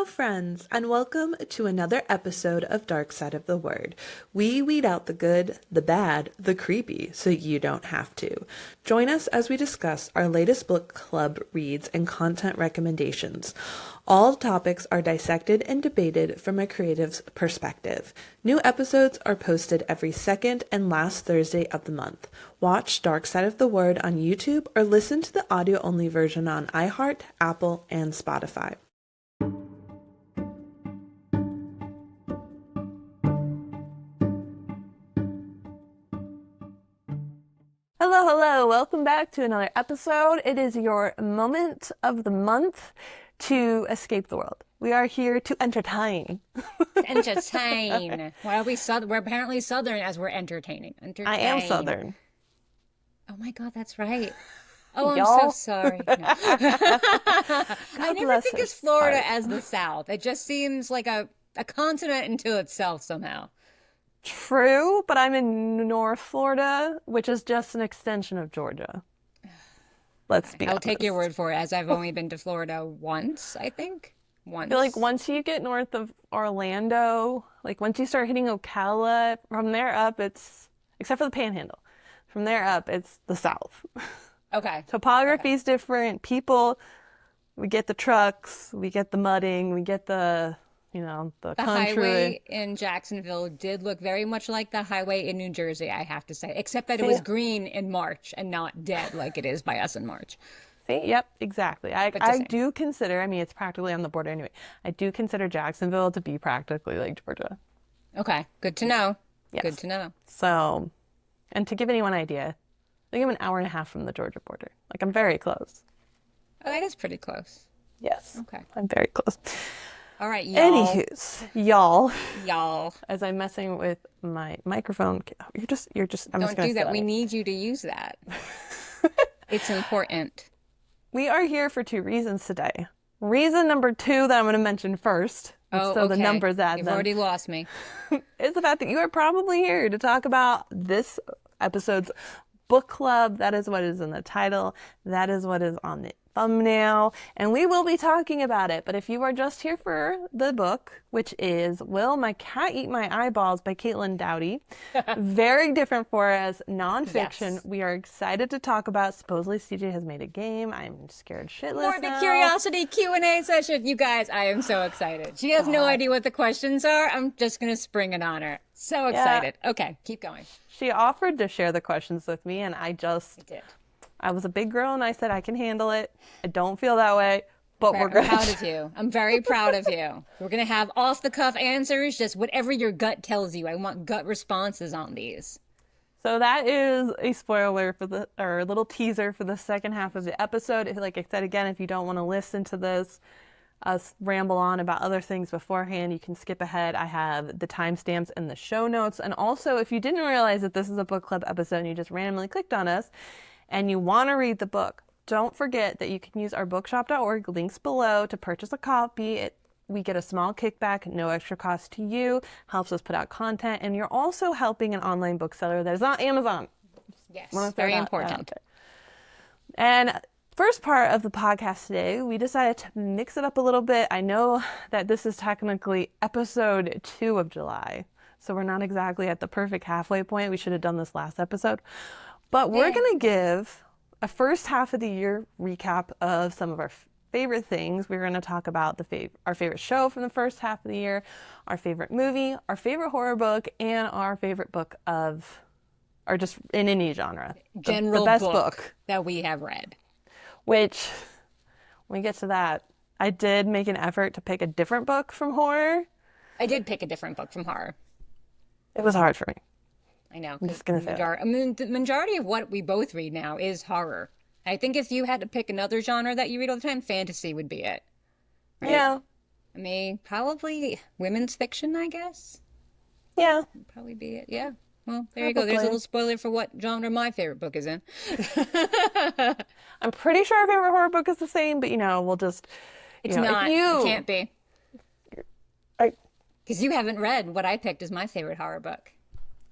Hello, friends, and welcome to another episode of Dark Side of the Word. We weed out the good, the bad, the creepy, so you don't have to. Join us as we discuss our latest book club reads and content recommendations. All topics are dissected and debated from a creative's perspective. New episodes are posted every second and last Thursday of the month. Watch Dark Side of the Word on YouTube or listen to the audio-only version on iHeart, Apple, and Spotify. Hello. Welcome back to another episode. It is your moment of the month to escape the world. We are here to entertain. Entertain. Why are we Southern? We're apparently Southern as we're entertaining. Entertain. I am Southern. Oh my God, that's right. Oh, I'm Y'all. so sorry. No. I never think of Florida as the South. It just seems like a continent into itself somehow. True, but I'm in North Florida, which is just an extension of Georgia. Let's be honest. I'll take your word for it, as I've only been to Florida once, I think. Once. I feel like once you get north of Orlando, like once you start hitting Ocala, from there up, it's, except for the Panhandle, from there up, it's the South. Okay. Topography is different. People, we get the trucks, we get the mudding, we get the The country. highway in Jacksonville did look very much like the highway in New Jersey, I have to say, except that it was green in March and not dead like it is by us in March. See, yep, exactly. I do consider, it's practically on the border anyway. I do consider Jacksonville to be practically like Georgia. Okay, good to know. Yes. Good to know. So, and to give anyone an idea, I think I'm an hour and a half from the Georgia border. Like, I'm very close. Oh, that is pretty close. Yes. Okay. I'm very close. All right, y'all. Anywho's, y'all. Y'all. As I'm messing with my microphone, you're just, I'm just going to Don't do that. We need you to use that. It's important. We are here for two reasons today. Reason number two that I'm going to mention first, Oh, so okay. the numbers add You've them, already lost me. is the fact that you are probably here to talk about this episode's book club. That is what is in the title. That is what is on the thumbnail, and we will be talking about it. But if you are just here for the book, which is Will My Cat Eat My Eyeballs by Caitlin Doughty, very different for us, nonfiction. Yes. We are excited to talk about. Supposedly CJ has made a game. I'm scared shitless Morbid now. Curiosity Q&A session. You guys, I am so excited. She has no idea what the questions are. I'm just going to spring it on her. So excited. Okay, keep going. She offered to share the questions with me, and I did. was a big girl, and I said I can handle it. I don't feel that way, but we're I'm proud of you. I'm very proud of you. We're going to have off-the-cuff answers, just whatever your gut tells you. I want gut responses on these. So that is a spoiler or a little teaser for the second half of the episode. Like I said, again, if you don't want to listen to this, us ramble on about other things beforehand, you can skip ahead. I have the timestamps in the show notes. And also, if you didn't realize that this is a book club episode and you just randomly clicked on us and you want to read the book, don't forget that you can use our bookshop.org links below to purchase a copy. We get a small kickback, no extra cost to you, helps us put out content, and you're also helping an online bookseller that is not Amazon. Yes, very important. And first part of the podcast today, we decided to mix it up a little bit. I know that this is technically episode 2 of July, so we're not exactly at the perfect halfway point. We should have done this last episode. But we're going to give a first half of the year recap of some of our favorite things. We're going to talk about our favorite show from the first half of the year, our favorite movie, our favorite horror book, and our favorite book or just in any genre. General the best book that we have read. Which, when we get to that, I did make an effort to pick a different book from horror. I did pick a different book from horror. It was hard for me. I know. I'm just going to say that. The majority of what we both read now is horror. I think if you had to pick another genre that you read all the time, fantasy would be it. Right? Yeah. I mean, probably women's fiction, I guess. Yeah. Would probably be it. Yeah. Well, there you go. There's a little spoiler for what genre my favorite book is in. I'm pretty sure our favorite horror book is the same, but we'll just... It's not. It can't be. Because you haven't read what I picked as my favorite horror book.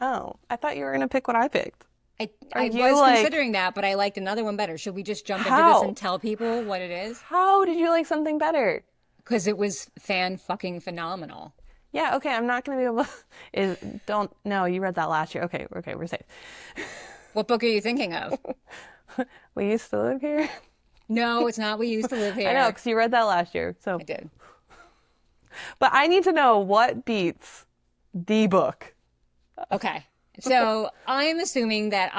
Oh, I thought you were going to pick what I picked. I was considering that, but I liked another one better. Should we just jump into this and tell people what it is? How did you like something better? because it was fan-fucking-phenomenal. Yeah, okay, I'm not gonna be able don't no, you read that last year. Okay, we're safe. What book are you thinking of? We used to live here. No, it's not We Used to Live I know, Here. because you read that last year. So, I did. but I need to know what beats the book. Okay. So I'm assuming that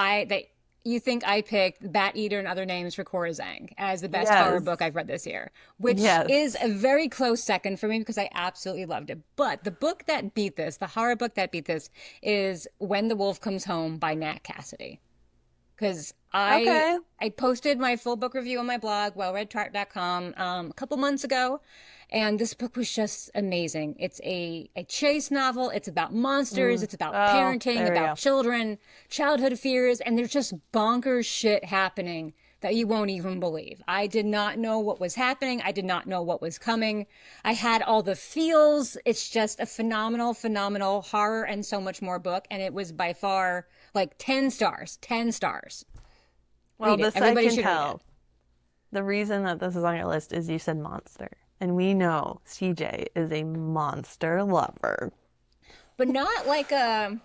you think I picked Bat Eater and Other Names for Corazang as the best horror Yes. book I've read this year, which Yes. is a very close second for me because I absolutely loved it. But the book that beat this, the horror book that beat this, is When the Wolf Comes Home by Nat Cassidy. Because Okay. I posted my full book review on my blog, wellreadtart.com, a couple months ago, and this book was just amazing. It's a chase novel. It's about monsters. It's about Oh, parenting, there we about go. children, childhood fears, and there's just bonkers shit happening that you won't even believe. I did not know what was happening. I did not know what was coming. I had all the feels. It's just a phenomenal, phenomenal horror and so much more book, and it was by far like 10 stars, 10 stars. Well, Read it. this Everybody I can should read tell. it. The reason that this is on your list is you said monster. And we know CJ is a monster lover. But not like I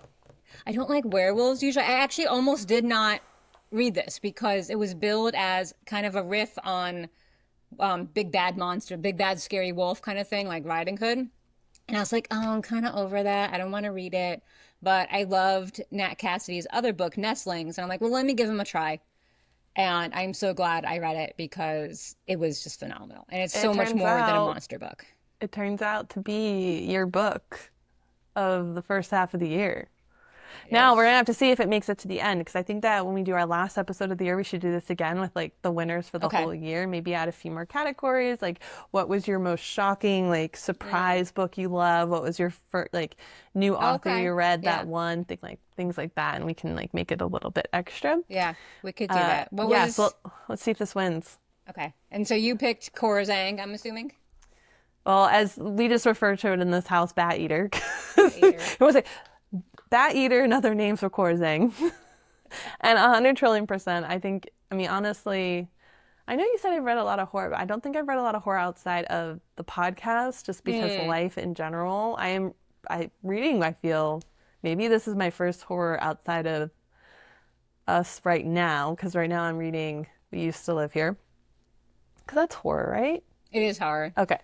don't like werewolves usually. I actually almost did not read this because it was billed as kind of a riff on big bad monster, big bad scary wolf kind of thing, like Riding Hood. And I was like, oh, I'm kind of over that. I don't want to read it. But I loved Nat Cassidy's other book, Nestlings. And I'm like, well, let me give him a try. And I'm so glad I read it because it was just phenomenal. And it's It so much turns more than a out monster book. it turns out to be your book of the first half of the year. Now we're Yes. gonna have to see if it makes it to the end because I think that when we do our last episode of the year, we should do this again with like the winners for the Okay. whole year. Maybe add a few more categories. Like, what was your most shocking, like, surprise book you love? What was your first, like, new author Okay. you read Yeah. that one? Things like that, and we can like make it a little bit extra. Yeah. We could do that. What Yeah. was So let's see if this wins. okay? And so you picked Corazang, I'm assuming. Well, as we just refer to it in this house, Bat Eater. Eater. It was like Bat Eater and Other Names for Korzang. And 100 trillion%, I think, I mean, honestly, I know you said I've read a lot of horror, but I don't think I've read a lot of horror outside of the podcast just because life in general. Reading, I feel, maybe this is my first horror outside of us right now, because right now I'm reading We Used to Live Here. Because that's horror, right? It is horror. Okay.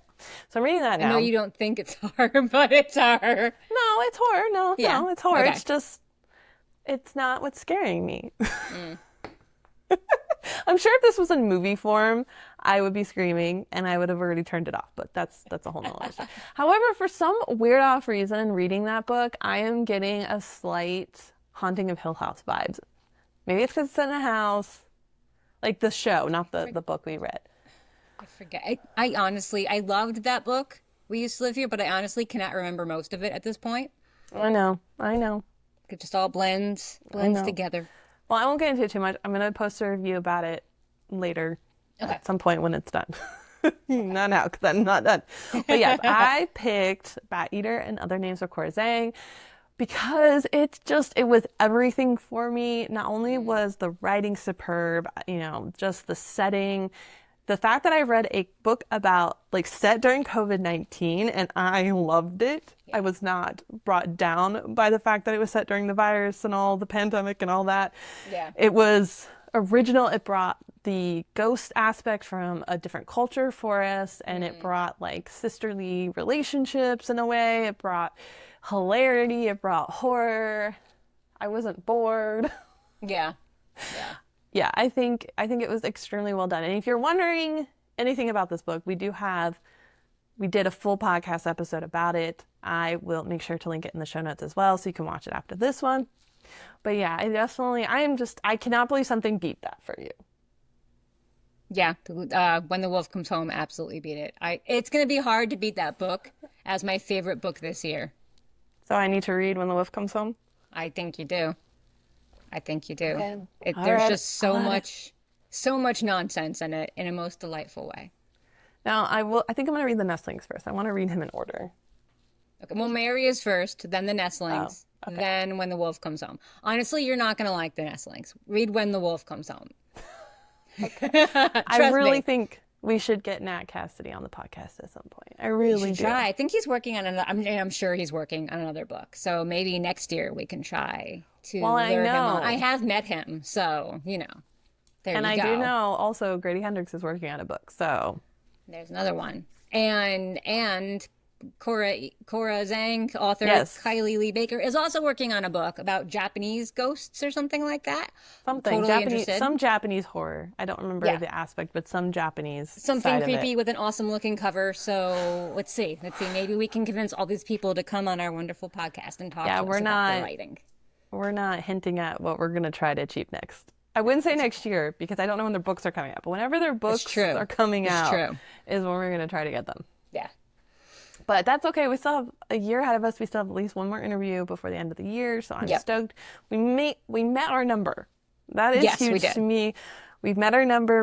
So I'm reading that I know now. you don't think it's horror, but it's horror. No, it's horror. Yeah. No, it's horror. Okay. It's just, it's not what's scaring me. I'm sure if this was in movie form, I would be screaming and I would have already turned it off, but that's a whole nother story. However, for some weird off reason in reading that book, I am getting a slight Haunting of Hill House vibes. Maybe it's because it's in a house, like the show, not the book we read. I forget. I honestly, I loved that book. We Used to Live Here, but I honestly cannot remember most of it at this point. I know. It just all blends know. together. Well, I won't get into it too much. I'm going to post a review about it later at some point when it's done. Not now, because I'm not done. But yes, I picked Bat Eater and Other Names for Korzang because it was everything for me. Not only was the writing superb, just the setting, the fact that I read a book about like set during COVID-19 and I loved it. Yeah. I was not brought down by the fact that it was set during the virus and all the pandemic and all that. Yeah. It was original. It brought the ghost aspect from a different culture for us, and it brought like sisterly relationships in a way. It brought hilarity. It brought horror. I wasn't bored. Yeah. Yeah. Yeah, I think it was extremely well done. And if you're wondering anything about this book, we did a full podcast episode about it. I will make sure to link it in the show notes as well, so you can watch it after this one. But yeah, I cannot believe something beat that for you. Yeah. When the Wolf Comes Home absolutely beat it. It's going to be hard to beat that book as my favorite book this year. So I need to read When the Wolf Comes Home? I think you do. Okay. There's just so much nonsense in it in a most delightful way. Now, I think I'm going to read the Nestlings first. I want to read him in order. Okay. Well, Mary is first, then the Nestlings, then When the Wolf Comes Home. Honestly, you're not going to like the Nestlings. Read When the Wolf Comes Home. I really think We should get Nat Cassidy on the podcast at some point. I We really should do. try. I think he's working on another. I'm sure he's working on another book. So maybe next year we can try to Well, I lure him on. I know. have met him, so there And you I do go. know also Grady Hendrix is working on a book. So, There's another one. And Cora Zhang, author yes, Kylie Lee Baker, is also working on a book about Japanese ghosts or something like that. something Totally Japanese, interested. some Japanese horror. I don't remember Yeah. the aspect, but some Japanese Something side of it. creepy with an awesome looking cover. So let's see. Let's see. Maybe we can convince all these people to come on our wonderful podcast and talk Yeah, to us about their writing. we're not hinting at what we're going to try to achieve next. I wouldn't say next year because I don't know when their books are coming out, but whenever their books true. are coming It's out true. is when we're going to try to get them. Yeah. But that's okay. We still have a year ahead of us. We still have at least one more interview before the end of the year, so I'm Yep. stoked. We met our number. That is Yes, we huge did. to me. We've met our number.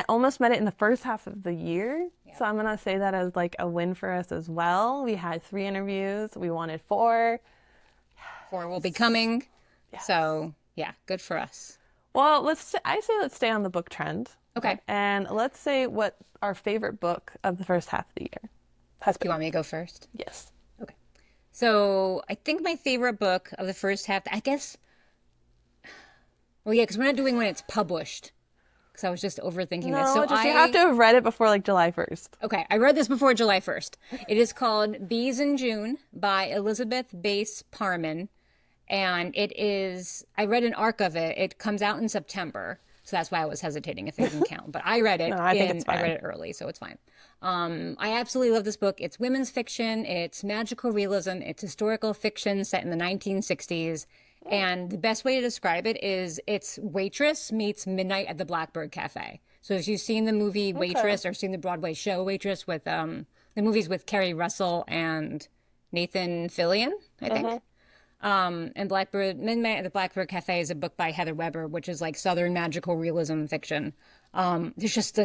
Almost met it in the first half of the year. So I'm gonna say that as like a win for us as well. We had 3 interviews. We wanted 4. 4 will be coming. So yeah, good for us. Well, I say let's stay on the book trend. Okay. And let's say what our favorite book of the first half of the year has Do you been. want me to go first? Yes. Okay. So I think my favorite book of the first half, I guess. Well, yeah, because we're not doing when it's published. Because I was just overthinking this. No, So just you have to have read it before like July 1st. Okay, I read this before July 1st. It is called Bees in June by Elizabeth Bass Parman. And I read an arc of it. It comes out in September. So that's why I was hesitating if it didn't count. But I read it. No, I think it's I read fine. it early, so it's fine. I absolutely love this book. It's women's fiction. It's magical realism. It's historical fiction set in the 1960s. And the best way to describe it is it's Waitress meets Midnight at the Blackbird Cafe. So if you've seen the movie Waitress or seen the Broadway show Waitress with the movies with Kerry Russell and Nathan Fillion, I think. And Midnight at the Blackbird Cafe is a book by Heather Weber, which is like Southern magical realism fiction. There's just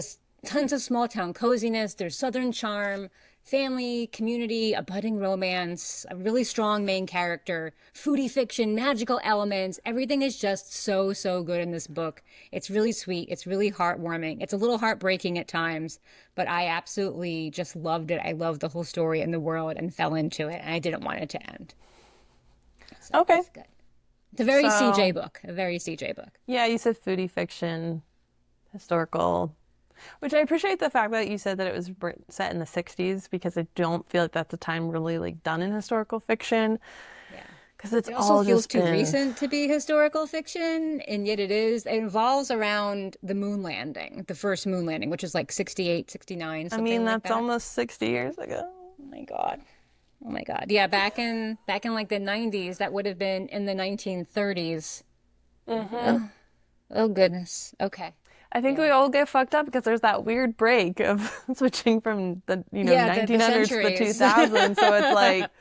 tons of small town coziness. There's Southern charm, family, community, a budding romance, a really strong main character, foodie fiction, magical elements. Everything is just so, so good in this book. It's really sweet. It's really heartwarming. It's a little heartbreaking at times, but I absolutely just loved it. I loved the whole story and the world and fell into it, and I didn't want it to end. So Okay. it's good. It's a very So- CJ book. A very CJ book. Yeah, you said foodie fiction, historical, which I appreciate the fact that you said that it was set in the 60s because I don't feel like that's a time really like done in historical fiction Yeah. because it's It all also feels just too been... recent to be historical fiction, and yet it is. It involves around the moon landing, the first moon landing, which is like 68, 69, I something mean, like that's that. almost 60 years ago. Oh my God. Oh my God. Yeah, back in like the 90s, that would have been in the 1930s. Oh goodness. Okay. I think we all get fucked up because there's that weird break of switching from the the 1900s to the centuries. 2000s. So it's like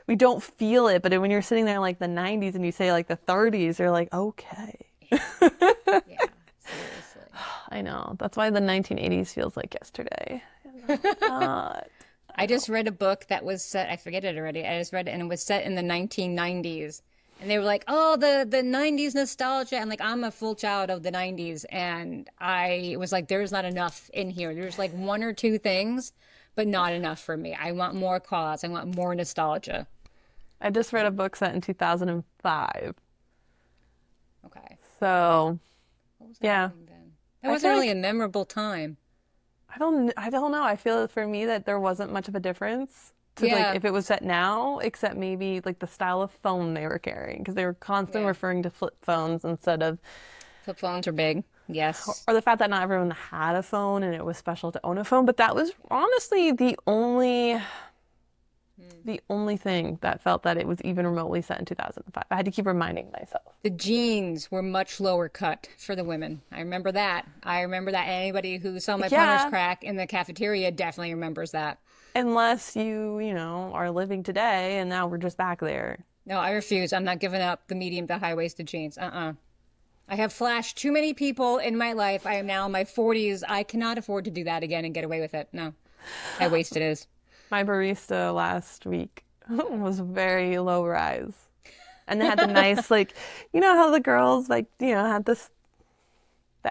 we don't feel it, but when you're sitting there in like the 90s and you say like the 30s, you're like, okay. Yeah, seriously. I know. That's why the 1980s feels like yesterday. I just read a book that was set, I forget it already. I just read it and it was set in the 1990s. And they were like, oh, the 90s nostalgia. And like, I'm a full child of the 90s. And I was like, there's not enough in here. There's like 1 or 2 things, but not enough for me. I want more call-outs. I want more nostalgia. I just read a book set in 2005. Okay. So, What was yeah. happening then? That wasn't really a memorable time. I don't know. I feel for me that there wasn't much of a difference to Yeah. like if it was set now, except maybe like the style of phone they were carrying because they were constantly referring to flip phones instead of, Flip phones are big. Yes. or the fact that not everyone had a phone and it was special to own a phone. But that was honestly the only thing that felt that it was even remotely set in 2005. I had to keep reminding myself. The jeans were much lower cut for the women. I remember that. Anybody who saw my punter's crack in the cafeteria definitely remembers that. Unless you are living today and now we're just back there. No, I refuse. I'm not giving up the medium to high-waisted jeans. I have flashed too many people in my life. I am now in my 40s. I cannot afford to do that again and get away with it. No. High-waisted is. My barista last week was very low rise. And they had the nice, like, you know how the girls, like, had the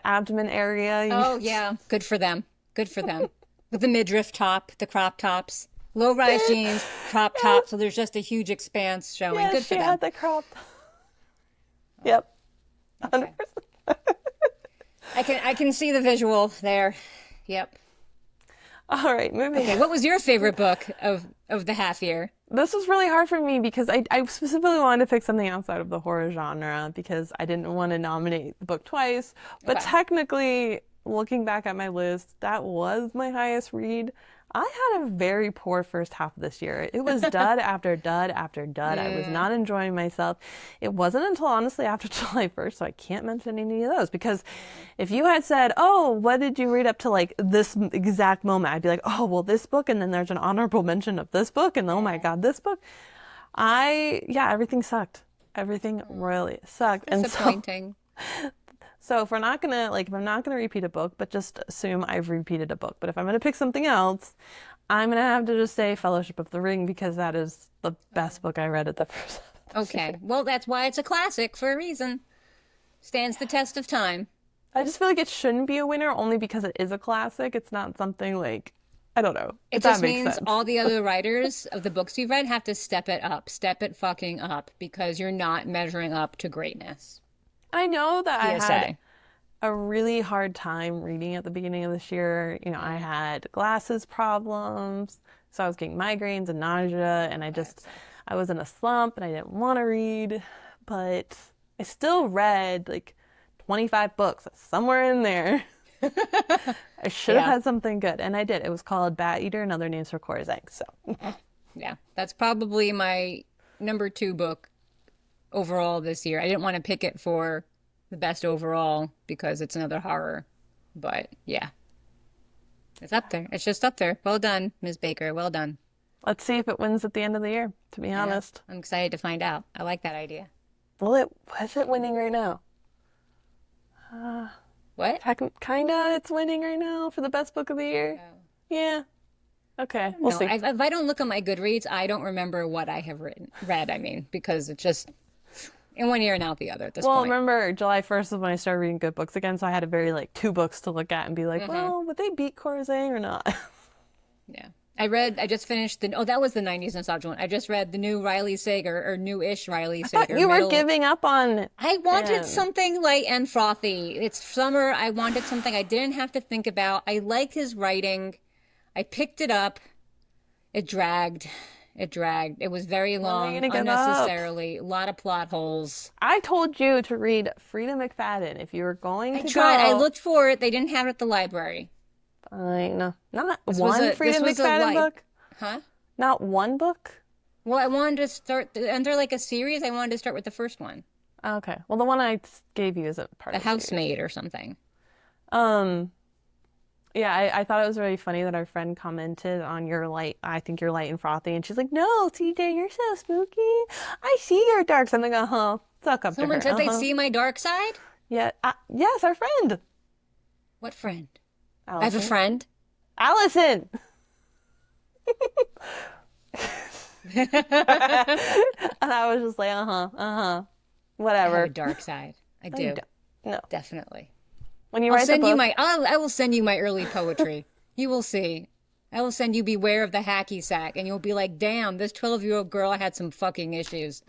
abdomen area? Oh, yeah. Good for them. Good for them. With the midriff top, the crop tops, low-rise jeans, crop top, so there's just a huge expanse showing. Yeah, Good for she them. had the crop. Yep. Okay. 100%. I can see the visual there. Yep. All right, moving Okay, on. what was your favorite book of the half year? This was really hard for me because I specifically wanted to pick something outside of the horror genre because I didn't want to nominate the book twice. But Okay. technically, looking back at my list, that was my highest read. I had a very poor first half of this year. It was dud after dud after dud. I was not enjoying myself. It wasn't until honestly after July 1st, so I can't mention any of those because if you had said, "Oh, what did you read up to like this exact moment?" I'd be like, "Oh, well, this book," and then there's an honorable mention of this book, and oh my God, this book. Everything sucked. Everything really sucked. And Disappointing. so if I'm not gonna repeat a book, but just assume I've repeated a book. But if I'm gonna pick something else, I'm gonna have to just say Fellowship of the Ring because that is the best book I read at the first. Okay. Well, that's why it's a classic for a reason. Stands the test of time. I just feel like it shouldn't be a winner only because it is a classic. It's not something like, I don't know. It If that just makes means sense. all the other writers of the books you've read have to step it up, step it fucking up, because you're not measuring up to greatness. I know that I PSA. had a really hard time reading at the beginning of this year. You know, I had glasses problems, so I was getting migraines and nausea, and I was in a slump and I didn't want to read, but I still read like 25 books somewhere in there. I should have Yeah. had something good, and I did. It was called Bat Eater and Other Names for Corzang. So Yeah, that's probably my number 2 book overall this year. I didn't want to pick it for the best overall because it's another horror, but yeah, it's up there. It's just up there. Well done, Ms. Baker. Well done. let's see if it wins at the end of the year, to be honest. I'm excited to find out. I like that idea. Well, is it winning right now? What? Kinda, it's winning right now for the best book of the year. Yeah. Okay, we'll No, see. if I don't look at my Goodreads, I don't remember what I have read. I mean, because it's just in one ear and out the other at this Well, point. remember, July 1st is when I started reading good books again, so I had a very, like, 2 books to look at and be like, well, would they beat Corzang or not? Yeah. I just finished that was the 90s nostalgia one. I just read the new Riley Sager, or new-ish Riley Sager. You were middle- giving up on... I wanted him. something light and frothy. It's summer. I wanted something I didn't have to think about. I liked his writing. I picked it up. It dragged. It was very long, you gonna give up? unnecessarily. A lot of plot holes. I told you to read Frida McFadden if you were going I to tried. I go. looked for it. They didn't have it at the library. Fine. Not was one Frida this was a McFadden light. book? Huh? Not one book? Well, I wanted to start under like a series. I wanted to start with the first one, Okay. Well, the one I gave you isn't part The of the series. Housemaid or something. Yeah, I thought it was really funny that our friend commented on your light, I think you're light and frothy, and she's like, no, CJ, you're so spooky. I see your darks. I'm like, suck up Someone to her. said they'd see my dark side. Yeah, yes, our friend. What friend? I Allison. have a friend. Allison! And I was just like, I whatever. have a dark side. I No, you do. don't. No. Definitely. When you I'll write the send book, you my. I will send you my early poetry. You will see. I will send you Beware of the Hacky Sack, and you'll be like, damn, this 12-year-old girl had some fucking issues.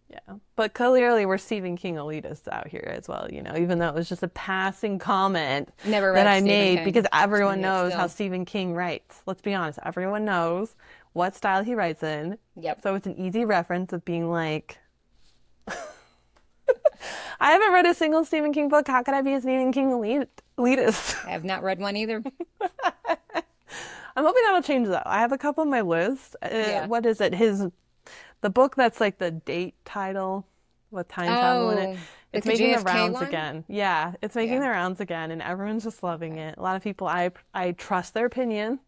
yeah. But clearly we're Stephen King elitists out here as well, you know, even though it was just a passing comment Never that read I Stephen made King. because everyone Yet knows still. how Stephen King writes. Let's be honest, everyone knows what style he writes in. Yep. So it's an easy reference of being like, I haven't read a single Stephen King book. How could I be a Stephen King elitist? I have not read one either. I'm hoping that'll change though. I have a couple on my list. Yeah. What is it? The book that's like the date title with time travel in it. It's the making the JFK rounds one? again. Yeah, it's making the rounds again, and everyone's just loving it. A lot of people, I trust their opinion.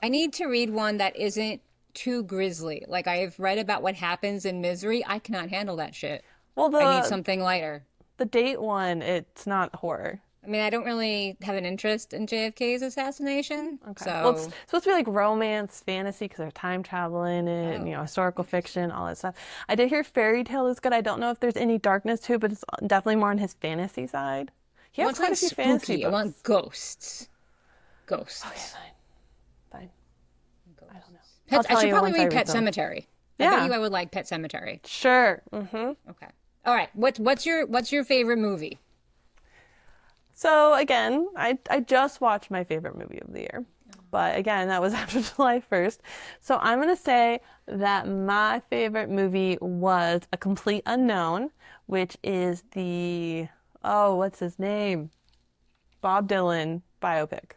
I need to read one that isn't too grisly. Like, I've read about what happens in Misery. I cannot handle that shit. Well, I need something lighter. the date one, it's not horror. I mean, I don't really have an interest in JFK's assassination. Okay. So, Well, it's supposed to be like romance, fantasy, because there's time travel in it, and, historical fiction, all that stuff. I did hear fairy tale is good. I don't know if there's any darkness to it, but it's definitely more on his fantasy side. He I has want quite a something few fantasy spooky. I books. want ghosts. Ghosts. Okay, fine. Ghosts. I don't know. I'll I tell should you probably once I read read Pet them. Sematary. I Yeah. bet you I would like Pet Sematary. Sure. Okay. All right. What's your favorite movie? So again, I just watched my favorite movie of the year. But again, that was after July 1st. So I'm going to say that my favorite movie was A Complete Unknown, which is what's his name? Bob Dylan biopic.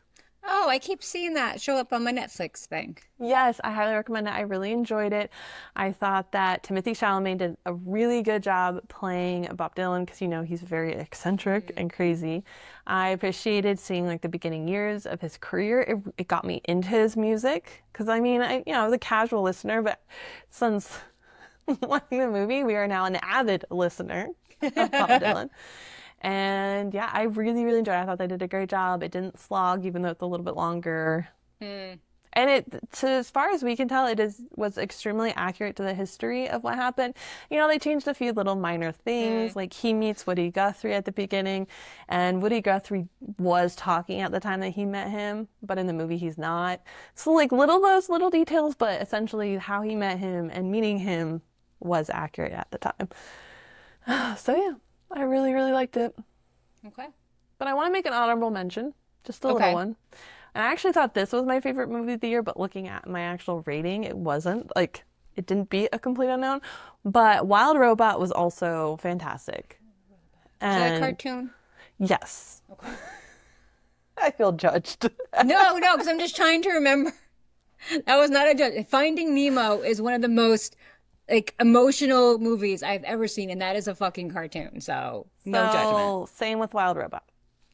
Oh, I keep seeing that show up on my Netflix thing. Yes, I highly recommend it. I really enjoyed it. I thought that Timothy Chalamet did a really good job playing Bob Dylan because, he's very eccentric and crazy. I appreciated seeing like the beginning years of his career. It got me into his music because I was a casual listener, but since watching the movie, we are now an avid listener of Bob Dylan. And yeah, I really, really enjoyed it. I thought they did a great job. It didn't slog, even though it's a little bit longer. And as far as we can tell, was extremely accurate to the history of what happened. They changed a few little minor things, like he meets Woody Guthrie at the beginning, and Woody Guthrie was talking at the time that he met him, but in the movie he's not. So like those little details, but essentially how he met him and meeting him was accurate at the time. So yeah, I really, really liked it. Okay. But I want to make an honorable mention, just a Okay. little one. And I actually thought this was my favorite movie of the year, but looking at my actual rating, it wasn't. Like, it didn't beat A Complete Unknown. But Wild Robot was also fantastic. Is that a And cartoon? yes. Okay. I feel judged. No, because I'm just trying to remember. That was not a judge. Finding Nemo is one of the most like emotional movies I've ever seen, and that is a fucking cartoon. So no judgment. Same with Wild Robot.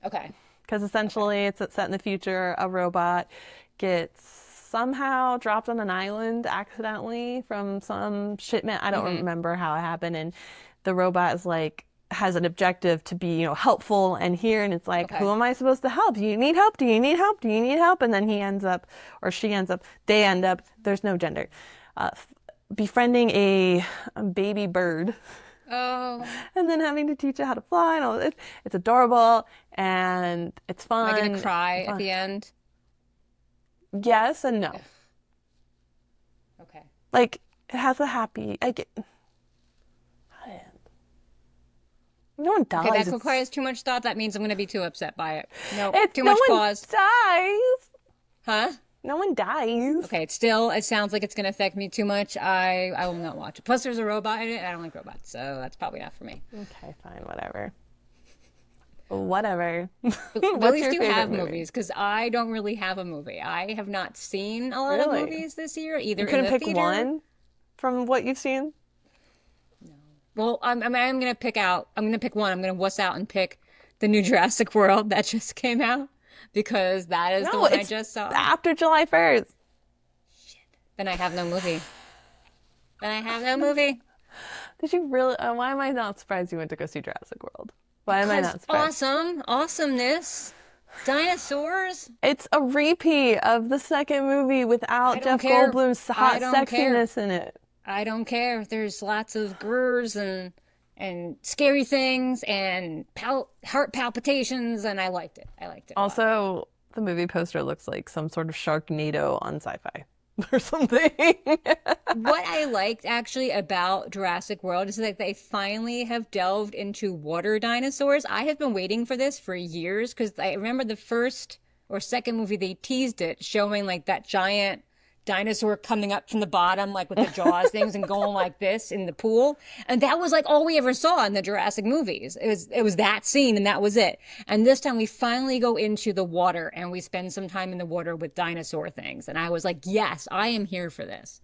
Okay. Because essentially it's set in the future. A robot gets somehow dropped on an island accidentally from some shipment. I don't remember how it happened. And the robot is like, has an objective to be, helpful and here. And it's like, who am I supposed to help? Do you need help? Do you need help? Do you need help? And then he ends up, or she ends up, they end up, there's no gender, befriending a baby bird. Oh. And then having to teach it how to fly and all this. It's adorable and it's fun. Am I gonna cry at the end? Yes and no. Okay. Like, it has a happy, no one dies. Okay, that requires too much thought. That means I'm gonna be too upset by it. No, It's too no much one pause. dies. Huh? No one dies. Okay, it sounds like it's gonna affect me too much. I will not watch it. Plus, there's a robot in it. I don't like robots, so that's probably not for me. Okay, fine, whatever. Whatever. But at least you have movies, because I don't really have a movie. I have not seen a lot of Really? movies this year, either You couldn't in the pick theater. one from what you've seen? Well, I'm gonna pick one. I'm gonna wuss out and pick the new Jurassic World that just came out, because that is the No, one I it's just saw. after July 1st. Then I have no movie. Then I have no movie. Did you really? Why am I not surprised you went to go see Jurassic World? Why am I not surprised? Awesomeness, dinosaurs. It's a repeat of the second movie without Jeff care. Goldblum's hot sexiness in it. I don't care. There's lots of grrs and scary things and heart palpitations, and I liked it. I liked it. Also, the movie poster looks like some sort of Sharknado on sci-fi or something. What I liked actually about Jurassic World is that they finally have delved into water dinosaurs. I have been waiting for this for years, because I remember the first or second movie they teased it, showing like that giant dinosaur coming up from the bottom, like with the jaws things, and going like this in the pool. And that was like all we ever saw in the Jurassic movies. It was that scene, and that was it. And this time we finally go into the water and we spend some time in the water with dinosaur things. And I was like, yes, I am here for this.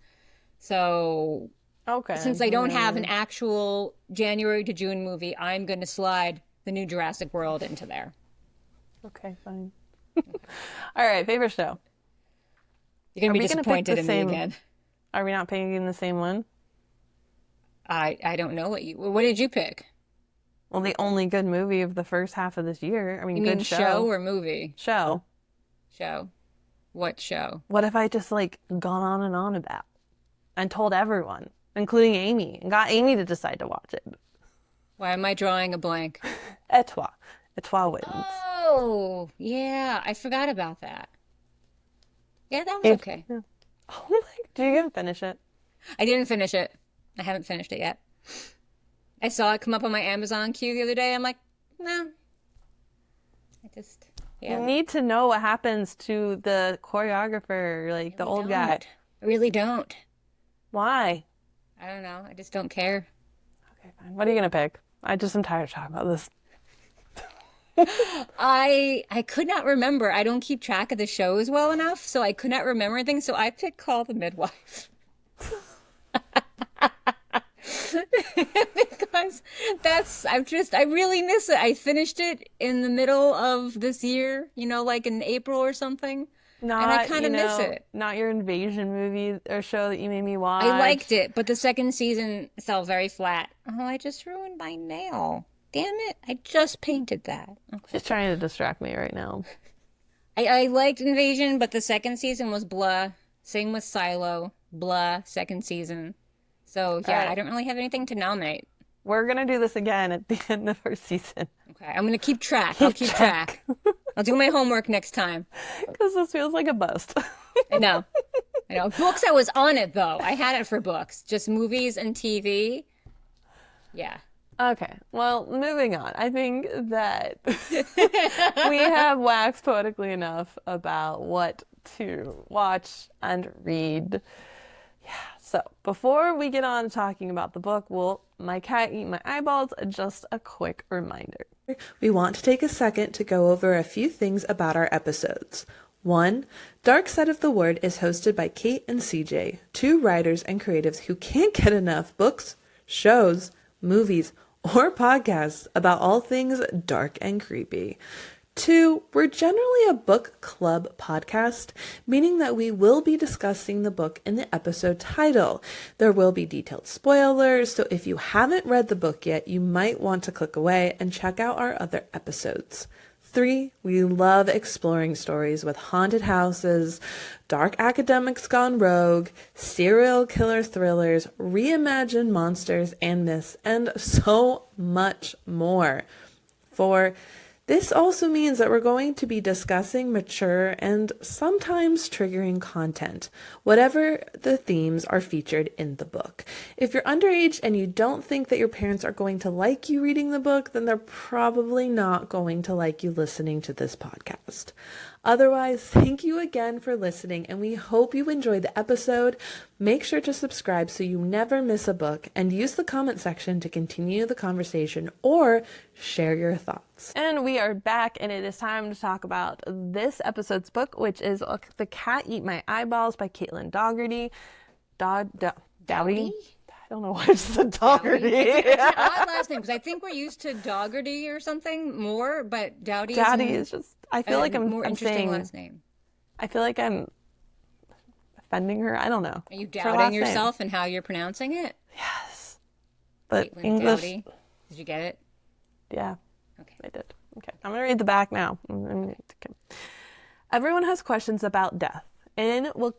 So Okay. since I don't have an actual January to June movie, I'm going to slide the new Jurassic World into there. Okay, fine. All right, favorite show. You're going to be we gonna pick disappointed the in same- me again. Are we not picking the same one? I don't know what did you pick? Well, the only good movie of the first half of this year. I mean, You good mean show. show or movie? Show. Show. What show? What if I just like gone on and on about and told everyone, including Amy, and got Amy to decide to watch it? Why am I drawing a blank? Etoile. Etoile wins. Oh, yeah. I forgot about that. Yeah, that was okay. Yeah. Oh my, did you even finish it? I didn't finish it. Oh my, did you even finish it? I didn't finish it. I haven't finished it yet. I saw it come up on my Amazon queue the other day. I'm like, no. I just, You yeah. need to know what happens to the choreographer, like the old guy. I really don't. Why? I don't know. I just don't care. Okay, fine. What are you gonna pick? I just am tired of talking about this. I could not remember. I don't keep track of the shows well enough, so I could not remember anything. So I picked Call the Midwife. Because I really miss it. I finished it in the middle of this year, like in April or something. Not, and I kind of miss it. Not your invasion movie or show that you made me watch. I liked it, but the second season fell very flat. Oh, I just ruined my nail. Damn it. I just painted that. Okay. She's trying to distract me right now. I liked Invasion, but the second season was blah. Same with Silo. Blah, second season. So, yeah, right. I don't really have anything to nominate. We're going to do this again at the end of our season. Okay, I'm going to keep track. I'll keep track. I'll do my homework next time. Because this feels like a bust. I know. Books, I was on it, though. I had it for books. Just movies and TV. Yeah. Okay, well, moving on. I think that we have waxed poetically enough about what to watch and read. Yeah, so before we get on talking about the book, My Cat Eat My Eyeballs, just a quick reminder. We want to take a second to go over a few things about our episodes. 1. Dark Side of the Word is hosted by Kait and CJ, two writers and creatives who can't get enough books, shows, movies, or podcasts about all things dark and creepy. 2, we're generally a book club podcast, meaning that we will be discussing the book in the episode title. There will be detailed spoilers, so if you haven't read the book yet, you might want to click away and check out our other episodes. 3, we love exploring stories with haunted houses, dark academics gone rogue, serial killer thrillers, reimagined monsters and myths, and so much more. 4, this also means that we're going to be discussing mature and sometimes triggering content, whatever the themes are featured in the book. If you're underage and you don't think that your parents are going to like you reading the book, then they're probably not going to like you listening to this podcast. Otherwise, thank you again for listening, and we hope you enjoyed the episode. Make sure to subscribe so you never miss a book, and use the comment section to continue the conversation or share your thoughts. And we are back, and it is time to talk about this episode's book, which is The Cat Eat My Eyeballs by Caitlin Doughty. Doughty? I don't know why it's the Dougherty. It's an odd last name, because I think we're used to Dougherty or something more, but Doughty is just, I feel like I'm interesting saying, last name. I feel like I'm offending her. I don't know. Are you doubting yourself and how you're pronouncing it? Yes. But Caitlin English. Doughty. Did you get it? Yeah. Okay. I did. Okay. I'm going to read the back now. Everyone has questions about death. In Will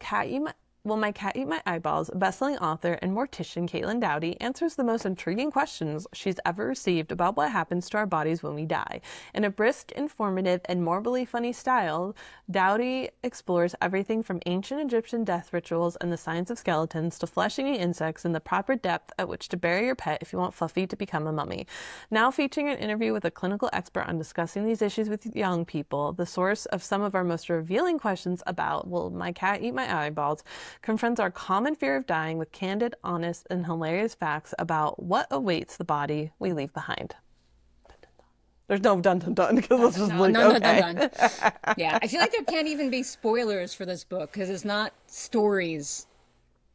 My Cat Eat My Eyeballs, bestselling author and mortician Caitlin Doughty answers the most intriguing questions she's ever received about what happens to our bodies when we die. In a brisk, informative, and morbidly funny style, Doughty explores everything from ancient Egyptian death rituals and the science of skeletons to flesh-eating insects and the proper depth at which to bury your pet if you want Fluffy to become a mummy. Now featuring an interview with a clinical expert on discussing these issues with young people, the source of some of our most revealing questions about Will My Cat Eat My Eyeballs confronts our common fear of dying with candid, honest, and hilarious facts about what awaits the body we leave behind. There's no dun-dun-dun, because it's just okay. Dun. Yeah, I feel like there can't even be spoilers for this book, because it's not stories,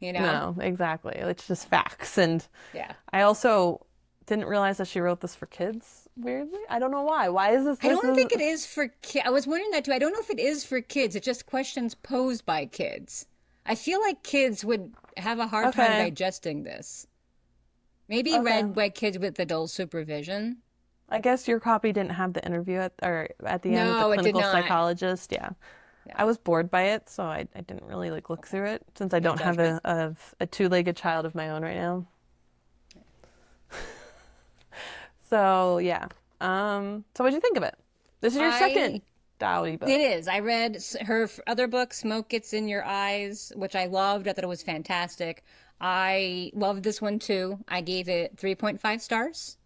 No, exactly. It's just facts. And yeah. I also didn't realize that she wrote this for kids, weirdly. I don't know why. Why is this? I don't think it is for kids. I was wondering that too. I don't know if it is for kids. It's just questions posed by kids. I feel like kids would have a hard time digesting this. Maybe read by kids with adult supervision. I guess your copy didn't have the interview at the end No, with the clinical it did not. psychologist. Yeah. I was bored by it, so I didn't really look through it since I don't have a two-legged child of my own right now. So yeah. So what'd you think of it? This is your Doughty book. It is. I read her other book, Smoke Gets in Your Eyes, which I loved. I thought it was fantastic. I loved this one too. I gave it 3.5 stars.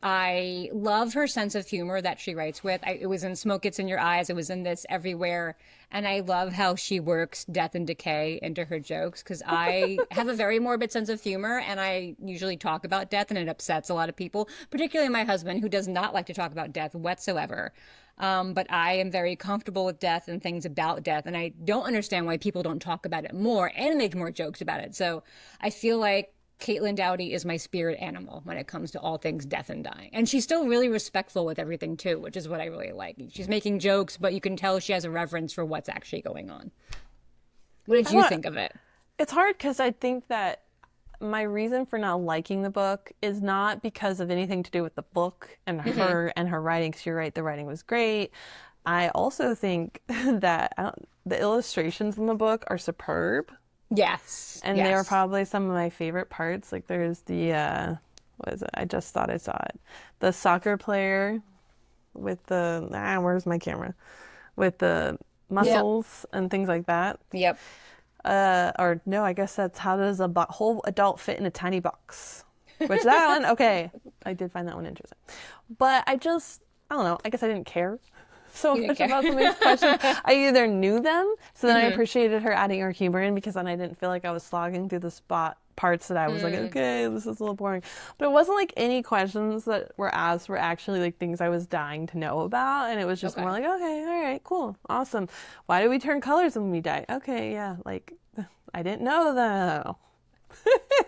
I love her sense of humor that she writes with. It was in Smoke Gets in Your Eyes. It was in this everywhere. And I love how she works death and decay into her jokes because I have a very morbid sense of humor and I usually talk about death and it upsets a lot of people, particularly my husband who does not like to talk about death whatsoever. But I am very comfortable with death and things about death. And I don't understand why people don't talk about it more and make more jokes about it. So I feel like Caitlin Doughty is my spirit animal when it comes to all things death and dying. And she's still really respectful with everything too, which is what I really like. She's making jokes, but you can tell she has a reverence for what's actually going on. What did you think of it? It's hard because I think that my reason for not liking the book is not because of anything to do with the book and her and her writing. 'Cause you're right, the writing was great. I also think that the illustrations in the book are superb. Yes. And they were probably some of my favorite parts. Like there's the, what is it? I just thought I saw it. The soccer player with the, where's my camera? With the muscles and things like that. Yep. Or no, I guess that's how does a whole adult fit in a tiny box? Which that one, okay. I did find that one interesting. But I don't know. I guess I didn't care so much about some of these questions. I either knew them, so then I appreciated her adding her humor in because then I didn't feel like I was slogging through the parts that I was like, okay, this is a little boring. But it wasn't like any questions that were asked were actually like things I was dying to know about. And it was just more like, okay, all right, cool, awesome. Why do we turn colors when we die? Okay, yeah, like I didn't know though.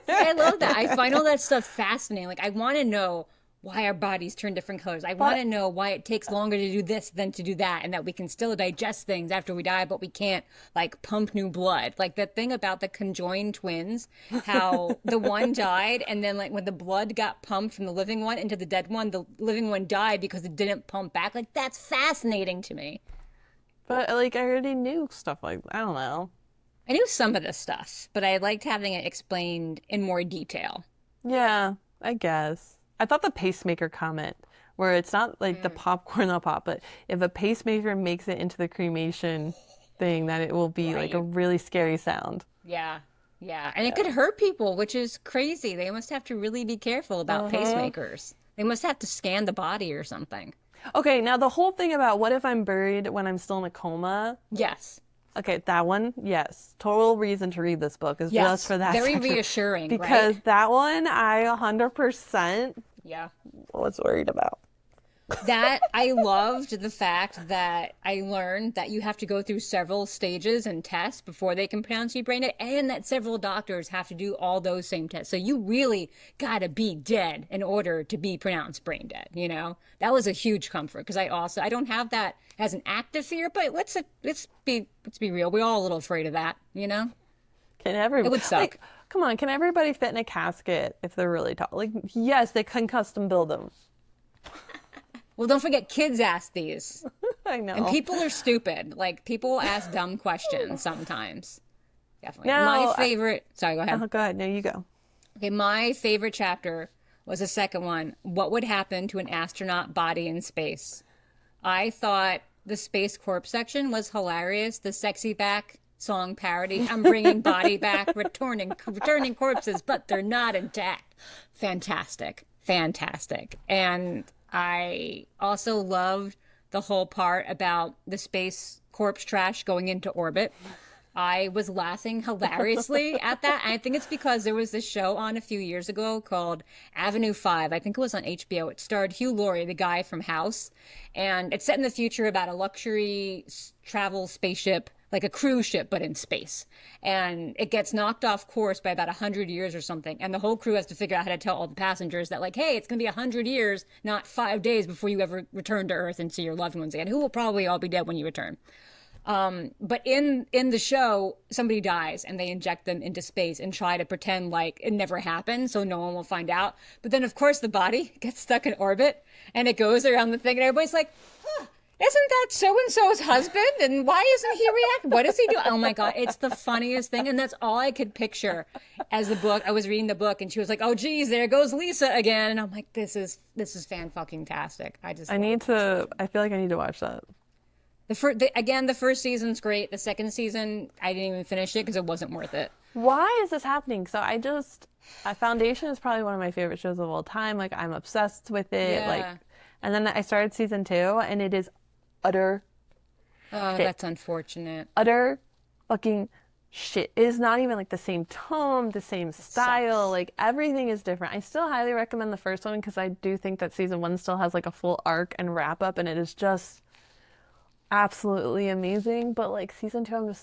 I love that. I find all that stuff fascinating. Like I want to know why our bodies turn different colors. I want to know why it takes longer to do this than to do that, and that we can still digest things after we die, but we can't like pump new blood. Like that thing about the conjoined twins, how the one died, and then like when the blood got pumped from the living one into the dead one, the living one died because it didn't pump back. Like that's fascinating to me. But like I already knew stuff like I don't know. I knew some of this stuff, but I liked having it explained in more detail. Yeah, I guess. I thought the pacemaker comment, where it's not like the popcorn will pop, but if a pacemaker makes it into the cremation thing, that it will be like a really scary sound. Yeah. Yeah. And it could hurt people, which is crazy. They must have to really be careful about pacemakers. They must have to scan the body or something. Okay, now the whole thing about what if I'm buried when I'm still in a coma? Yes. Okay, that one, yes. Total reason to read this book is just for that. Very section. reassuring, because right? that one I 100% was worried about. That I loved the fact that I learned that you have to go through several stages and tests before they can pronounce you brain dead, and that several doctors have to do all those same tests. So you really gotta be dead in order to be pronounced brain dead. You know, that was a huge comfort because I don't have that as an active fear, but let's be real, we're all a little afraid of that. You know, can everybody? It would suck. Like, come on, can everybody fit in a casket if they're really tall? Like, yes, they can custom build them. Well, don't forget, kids ask these. I know. And people are stupid. Like, people ask dumb questions sometimes. Definitely. Now, my favorite... Sorry, go ahead. Go ahead. No, you go. Okay, my favorite chapter was the second one. What would happen to an astronaut body in space? I thought the Space Corp section was hilarious. The Sexy Back song parody. I'm bringing body back, returning corpses, but they're not intact. Fantastic. Fantastic. And I also loved the whole part about the space corpse trash going into orbit. I was laughing hilariously at that. And I think it's because there was this show on a few years ago called Avenue 5. I think it was on HBO. It starred Hugh Laurie, the guy from House. And it's set in the future about a luxury travel spaceship, like a cruise ship, but in space. And it gets knocked off course by about 100 years or something. And the whole crew has to figure out how to tell all the passengers that, like, hey, it's going to be 100 years, not 5 days before you ever return to Earth and see your loved ones again, who will probably all be dead when you return. But in the show, somebody dies and they inject them into space and try to pretend like it never happened so no one will find out. But then, of course, the body gets stuck in orbit and it goes around the thing and everybody's like, huh, isn't that so-and-so's husband? And why isn't he reacting? What does he do? Oh, my God. It's the funniest thing. And that's all I could picture as the book. I was reading the book and she was like, oh, geez, there goes Lisa again. And I'm like, this is fan-fucking-tastic. I feel like I need to watch that. Again, the first season's great. The second season, I didn't even finish it because it wasn't worth it. Why is this happening? So Foundation is probably one of my favorite shows of all time. Like, I'm obsessed with it. Like, Yeah. and then I started season 2, and it is utter Oh, shit. that's unfortunate. Utter fucking shit. It is not even like the same tone, the same style. Sucks. Like, everything is different. I still highly recommend the first one because I do think that season 1 still has like a full arc and wrap up, and it is just absolutely amazing. But like season 2,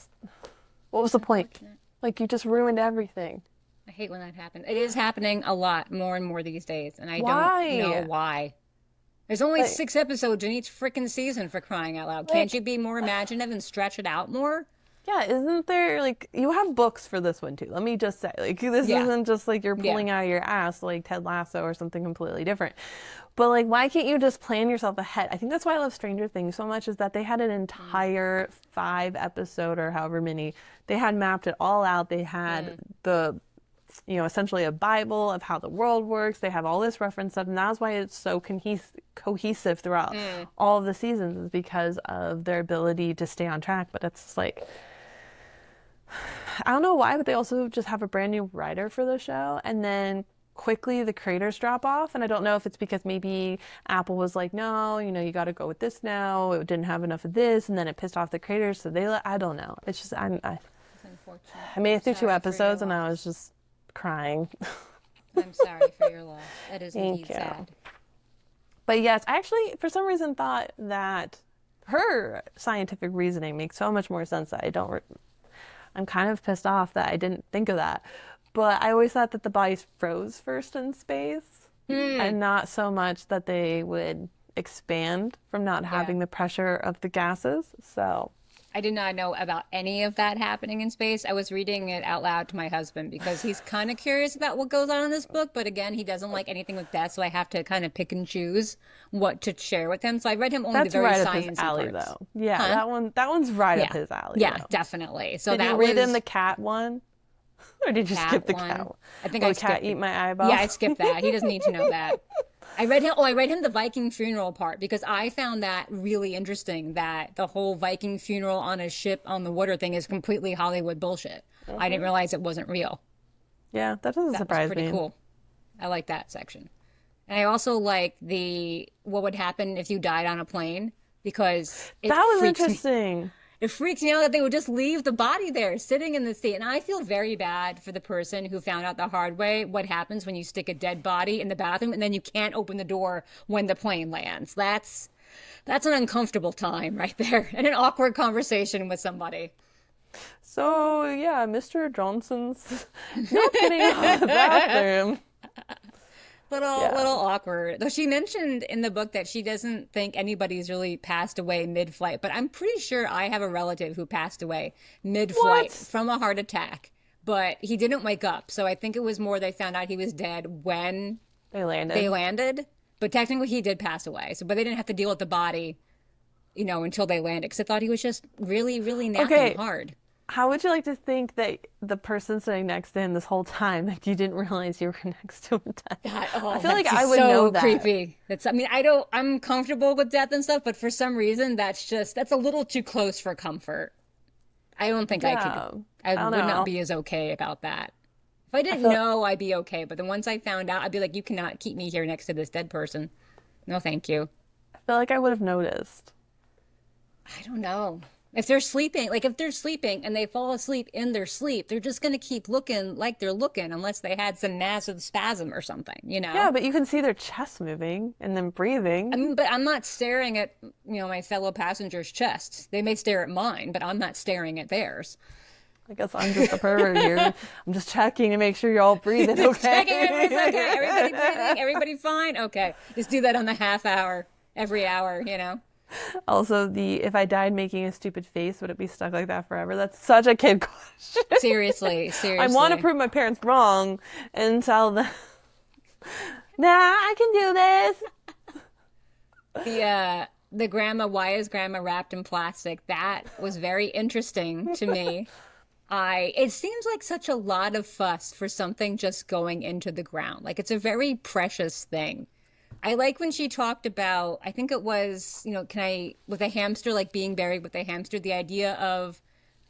what was the point? Unfortunate. Like, you just ruined everything. I hate when that happens. It is happening a lot, more and more these days, and I Why? don't know why. There's only Like, 6 episodes in each freaking season, for crying out loud. Can't like, you be more imaginative and stretch it out more? yeah, isn't there like you have books for this one too? Let me just say, like, this Yeah. isn't just like you're Yeah. pulling out of your ass like Ted Lasso or something completely different. But like, why can't you just plan yourself ahead? I think that's why I love Stranger Things so much, is that they had an entire 5 episode or however many. They had mapped it all out. They had essentially a Bible of how the world works. They have all this reference stuff, and that's why it's so cohesive throughout all of the seasons, is because of their ability to stay on track. But it's like, I don't know why, but they also just have a brand new writer for the show, and then quickly the creators drop off. And I don't know if it's because maybe Apple was like, no, you got to go with this now. It didn't have enough of this, and then it pissed off the creators, so I don't know. It's just I It's unfortunate. made it through Sorry 2 for episodes, your and I loss. was just crying. I'm sorry for your loss. That is Thank indeed you. sad. But yes, I actually, for some reason, thought that her scientific reasoning makes so much more sense that I'm kind of pissed off that I didn't think of that. But I always thought that the bodies froze first in space, and not so much that they would expand from not having the pressure of the gases. So, I did not know about any of that happening in space. I was reading it out loud to my husband because he's kind of curious about what goes on in this book. But again, he doesn't like anything with death, so I have to kind of pick and choose what to share with him. So I read him only that's the very right up his sciencey alley, parts. though. Yeah, Huh? that one's right up Yeah. his alley, Yeah, though. definitely. So Did that you read was in the cat one? Or did you cat skip the one. cat one? I think Will I the cat skipped eat it. my eyeball? Yeah, I skipped that. He doesn't need to know that. I read him the Viking funeral part because I found that really interesting, that the whole Viking funeral on a ship on the water thing is completely Hollywood bullshit. I didn't realize it wasn't real. Yeah, that doesn't That was surprise pretty me. cool. I like that section. And I also like what would happen if you died on a plane, because That was freaks me interesting. it freaks me out that they would just leave the body there sitting in the seat. And I feel very bad for the person who found out the hard way what happens when you stick a dead body in the bathroom and then you can't open the door when the plane lands. That's an uncomfortable time right there, and an awkward conversation with somebody. So, yeah, Mr. Johnson's not getting out of the bathroom. Little awkward. Though she mentioned in the book that she doesn't think anybody's really passed away mid-flight, but I'm pretty sure I have a relative who passed away mid-flight What? from a heart attack, but he didn't wake up. So I think it was more they found out he was dead when They landed. they landed, but technically he did pass away. So, but they didn't have to deal with the body, until they landed, because I thought he was just really, really napping Okay. hard. How would you like to think that the person sitting next to him this whole time, that you didn't realize you were next to him? God, I feel like that's I just would so know that. creepy. I'm comfortable with death and stuff, but for some reason that's a little too close for comfort. I don't think I Yeah, would I don't know. not be as okay about that. If I didn't know, I'd be okay, but then once I found out, I'd be like, you cannot keep me here next to this dead person. No, thank you. I feel like I would have noticed. I don't know. If they're sleeping and they fall asleep in their sleep, they're just going to keep looking like they're looking unless they had some massive spasm or something, Yeah, but you can see their chest moving and then breathing. I mean, but I'm not staring at, my fellow passenger's chest. They may stare at mine, but I'm not staring at theirs. I guess I'm just a pervert here. I'm just checking to make sure you're all breathing okay. Checking everybody's okay. Everybody breathing? Everybody fine? Okay. Just do that on the half hour, every hour, Also, if I died making a stupid face, would it be stuck like that forever? That's such a kid question. Seriously. I want to prove my parents wrong and tell them, nah, I can do this. The grandma, why is grandma wrapped in plastic? That was very interesting to me. It seems like such a lot of fuss for something just going into the ground. Like, it's a very precious thing. I like when she talked about, I think it was, with a hamster, like being buried with a hamster, the idea of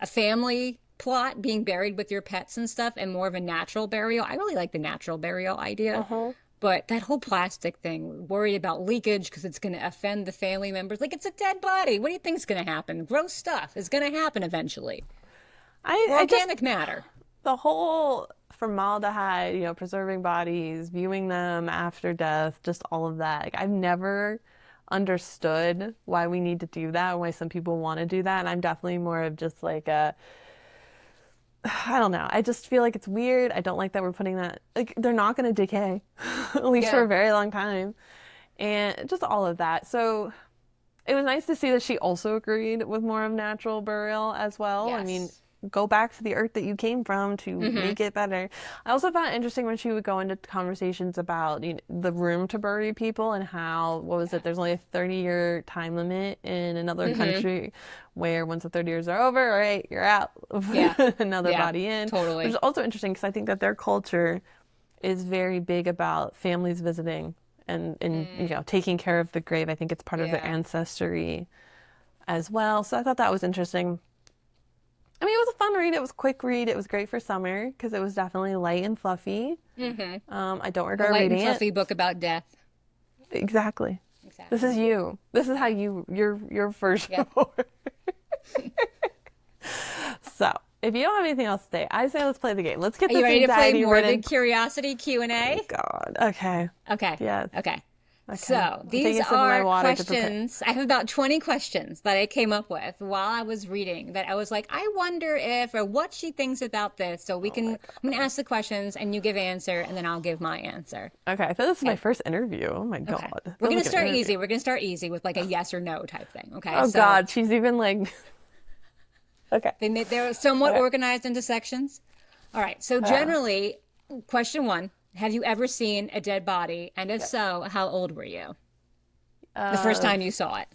a family plot being buried with your pets and stuff and more of a natural burial. I really like the natural burial idea. Uh-huh. But that whole plastic thing, worried about leakage because it's going to offend the family members. Like, it's a dead body. What do you think is going to happen? Gross stuff is going to happen eventually. I just Organic matter. the whole formaldehyde, preserving bodies, viewing them after death, just all of that. Like, I've never understood why we need to do that, why some people want to do that. And I'm definitely more of just like I don't know. I just feel like it's weird. I don't like that we're putting that, like, they're not going to decay, at least for Yeah. a very long time. And just all of that. So it was nice to see that she also agreed with more of natural burial as well. I mean, Yes. go back to the earth that you came from to make it better. I also found it interesting when she would go into conversations about the room to bury people and how, what was it, there's only a 30-year time limit in another country where once the 30 years are over, all right, you're out, Yeah. another Yeah. body in. Which Totally. is also interesting because I think that their culture is very big about families visiting and taking care of the grave. I think it's part of their Yeah. ancestry as well. So I thought that was interesting. I mean, it was a fun read. It was a quick read. It was great for summer because it was definitely light and fluffy. I don't A regret light and reading fluffy it. book about death. Exactly. This Exactly. is you. This is how your version Yeah. of horror. So, if you don't have anything else to say, I say let's play the game. Let's get Are you this ready to play anxiety-ridden. Morbid Curiosity Q&A? God. Okay. Okay. Yes. Okay. Okay. So I'm these taking a sip of my are water to prepare. questions. I have about 20 questions that I came up with while I was reading that I was like, I wonder if or what she thinks about this. So we can, I'm going to ask the questions and you give answer and then I'll give my answer. Okay. I feel this is my Okay. first interview. Oh my Okay. God. We're Feels going like to an start interview. easy. We're going to start easy with like a yes or no type thing. Okay. Oh So God. She's even like. Okay. they're somewhat Okay. organized into sections. All right. So generally, question one, have you ever seen a dead body? And if so, how old were you? The first time you saw it.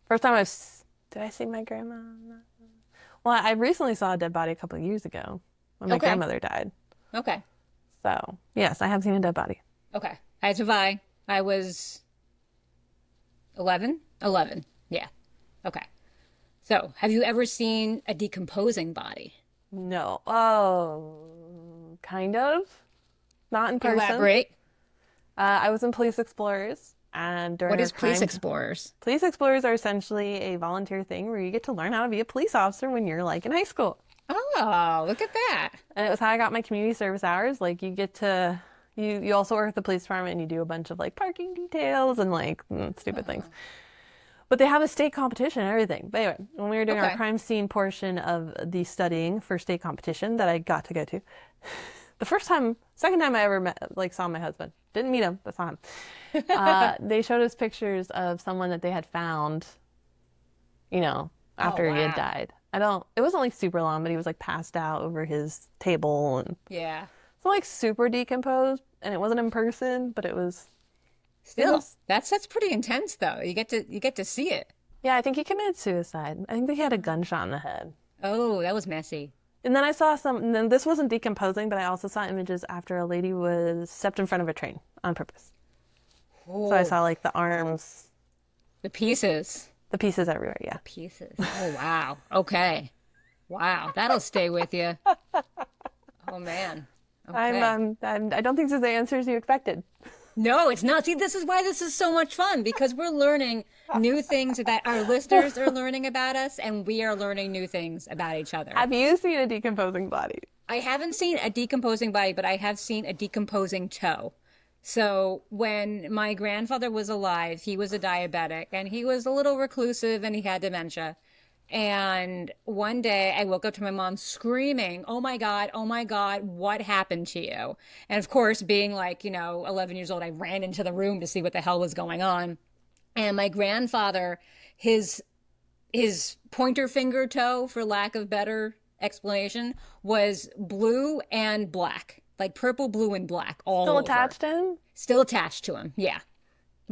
First time did I see my grandma? Well, I recently saw a dead body a couple of years ago when my Okay. grandmother died. Okay. So, yes, I have seen a dead body. Okay. As have I. I was 11? 11. Yeah. Okay. So, have you ever seen a decomposing body? No. Oh, kind of. Not in person. Elaborate. I was in Police Explorers, and during What our is Police crime- Explorers? Police Explorers are essentially a volunteer thing where you get to learn how to be a police officer when you're like in high school. Oh, look at that. And it was how I got my community service hours. Like you get to you also work at the police department and you do a bunch of like parking details and like stupid things. But they have a state competition and everything. But anyway, when we were doing our Okay. crime scene portion of the studying for state competition that I got to go to, second time I ever saw my husband. Didn't meet him, but saw him. They showed us pictures of someone that they had found, after he had wow. died. It wasn't like super long, but he was like passed out over his table and Yeah. it's not like super decomposed, and it wasn't in person, but it was. Still, Yes. that's pretty intense though. You get to see it. Yeah, I think he committed suicide. I think that he had a gunshot in the head. Oh, that was messy. And then I saw and then this wasn't decomposing, but I also saw images after a lady was stepped in front of a train on purpose. So I Oh, saw like the arms, the pieces. the pieces everywhere. Yeah. Pieces. Oh, wow. Okay. Wow. That'll stay with you. Oh, man. Okay. I don't think this is the answers you expected. No, it's not. See, this is why this is so much fun because we're learning new things that our listeners are learning about us and we are learning new things about each other. Have you seen a decomposing body? I haven't seen a decomposing body, but I have seen a decomposing toe. So when my grandfather was alive, he was a diabetic and he was a little reclusive and he had dementia. And one day I woke up to my mom screaming, oh my God, what happened to you? And of course, being like, 11 years old, I ran into the room to see what the hell was going on. And my grandfather, his pointer finger toe, for lack of better explanation, was blue and black, like purple, blue, and black all Still over. attached to him? Still attached to him, yeah.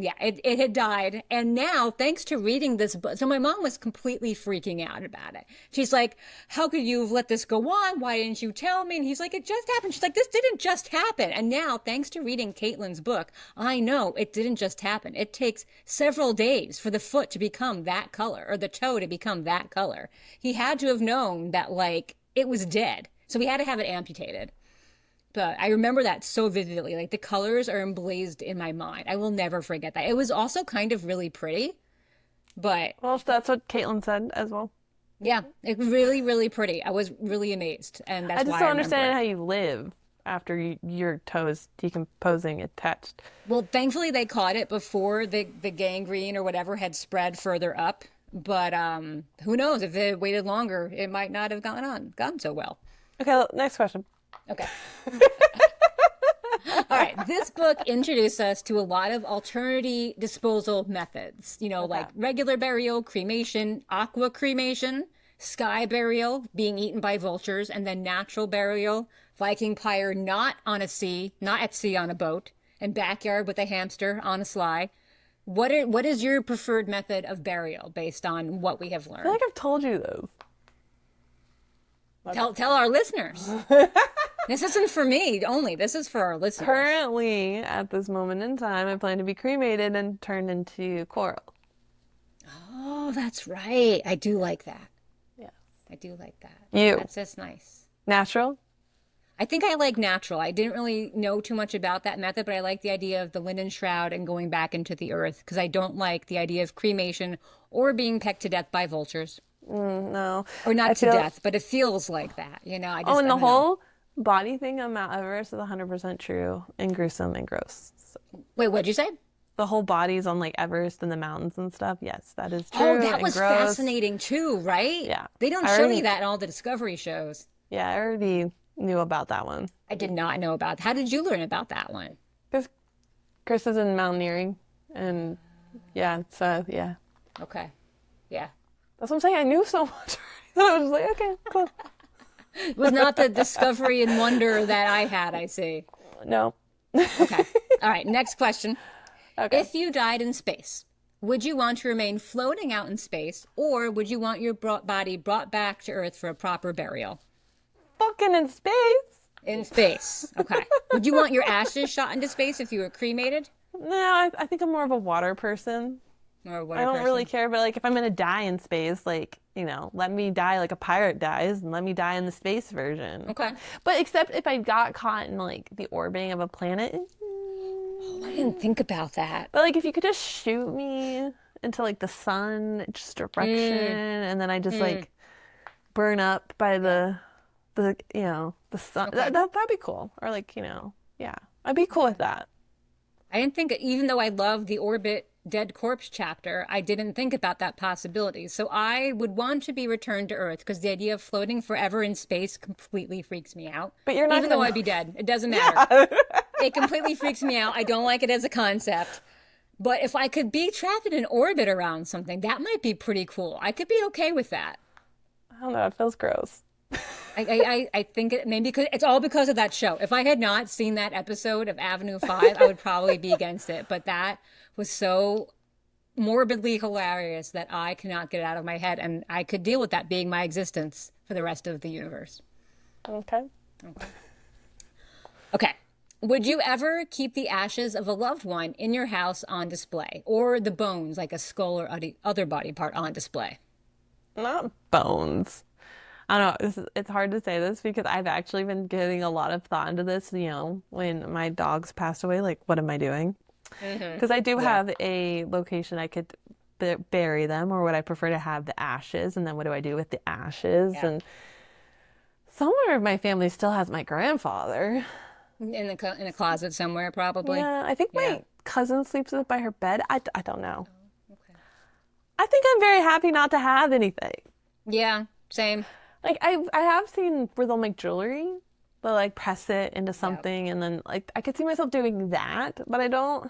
Yeah, it had died. And now, thanks to reading this book, so my mom was completely freaking out about it. She's like, how could you have let this go on? Why didn't you tell me? And he's like, it just happened. She's like, this didn't just happen. And now, thanks to reading Caitlin's book, I know it didn't just happen. It takes several days for the foot to become that color or the toe to become that color. He had to have known that, like, it was dead. So we had to have it amputated. But I remember that so vividly. Like the colors are emblazed in my mind. I will never forget that. It was also kind of really pretty, but Well, that's what Caitlin said as well. yeah, it was really, really pretty. I was really amazed, and that's I just why don't I remember understand it. how you live after your toe is decomposing attached. Well, thankfully they caught it before the gangrene or whatever had spread further up. But who knows? If it waited longer, it might not have gone so well. Okay, next question. Okay. All right. This book introduced us to a lot of alternative disposal methods, like regular burial, cremation, aqua cremation, sky burial, being eaten by vultures, and then natural burial, Viking pyre not at sea on a boat, and backyard with a hamster on a sleigh. What is your preferred method of burial based on what we have I feel learned? like I've told you those. Tell our listeners. This isn't for me only. This is for our listeners. Currently, at this moment in time, I plan to be cremated and turned into coral. Oh, that's right. I do like that. Yeah. I do like that. You. That's just nice. Natural? I think I like natural. I didn't really know too much about that method, but I like the idea of the linen shroud and going back into the earth because I don't like the idea of cremation or being pecked to death by vultures. No. Or not I to feel- death, but it feels like that. I just, Oh, and I the don't know. whole body thing on Mount Everest is 100% true and gruesome and gross. So Wait, what'd you say? the whole bodies on like Everest and the mountains and stuff. Yes, that is true. Oh, that and was gross. fascinating too, right? Yeah. They don't I show already- you that in all the Discovery shows. Yeah, I already knew about that one. I did not know about. How did you learn about that one? Because Chris is in mountaineering, and yeah, so yeah. Okay. Yeah. That's what I'm saying. I knew so much. I was like, okay, cool. It was not the discovery and wonder that I had, I see. No. Okay. All right. Next question. Okay. If you died in space, would you want to remain floating out in space or would you want your body brought back to Earth for a proper burial? Fucking in space. In space. Okay. Would you want your ashes shot into space if you were cremated? No, I think I'm more of a water person. Or what I don't really care, but like if I'm gonna die in space, like, let me die like a pirate dies and let me die in the space version. Okay. But except if I got caught in like the orbiting of a planet. Oh, I didn't think about that. But like if you could just shoot me into like the sun, just direction, and then I just like burn up by the sun. Okay. That'd be cool. Or like, yeah. I'd be cool with that. I didn't think, even though I love the Orbit Dead Corpse chapter, I didn't think about that possibility. So I would want to be returned to Earth because the idea of floating forever in space completely freaks me out. But you're not Even though gonna- I'd be dead. It doesn't matter. It completely freaks me out. I don't like it as a concept. But if I could be trapped in an orbit around something, that might be pretty cool. I could be okay with that. I don't know, it feels gross. I think maybe it's all because of that show. If I had not seen that episode of Avenue 5, I would probably be against it. But that was so morbidly hilarious that I cannot get it out of my head. And I could deal with that being my existence for the rest of the universe. Okay. Okay. Would you ever keep the ashes of a loved one in your house on display? Or the bones, like a skull or other body part, on display? Not bones. I don't know. It's hard to say this because I've actually been giving a lot of thought into this, when my dogs passed away, like, what am I doing? Because I do have a location I could bury them, or would I prefer to have the ashes? And then what do I do with the ashes? Yeah. And somewhere of my family still has my grandfather. In a closet somewhere, probably. Yeah, I think Yeah. my cousin sleeps by her bed. I don't know. Okay. I think I'm very happy not to have anything. Yeah, same. Like I have seen where they'll make jewelry, they'll like press it into something, and then like I could see myself doing that, but I don't,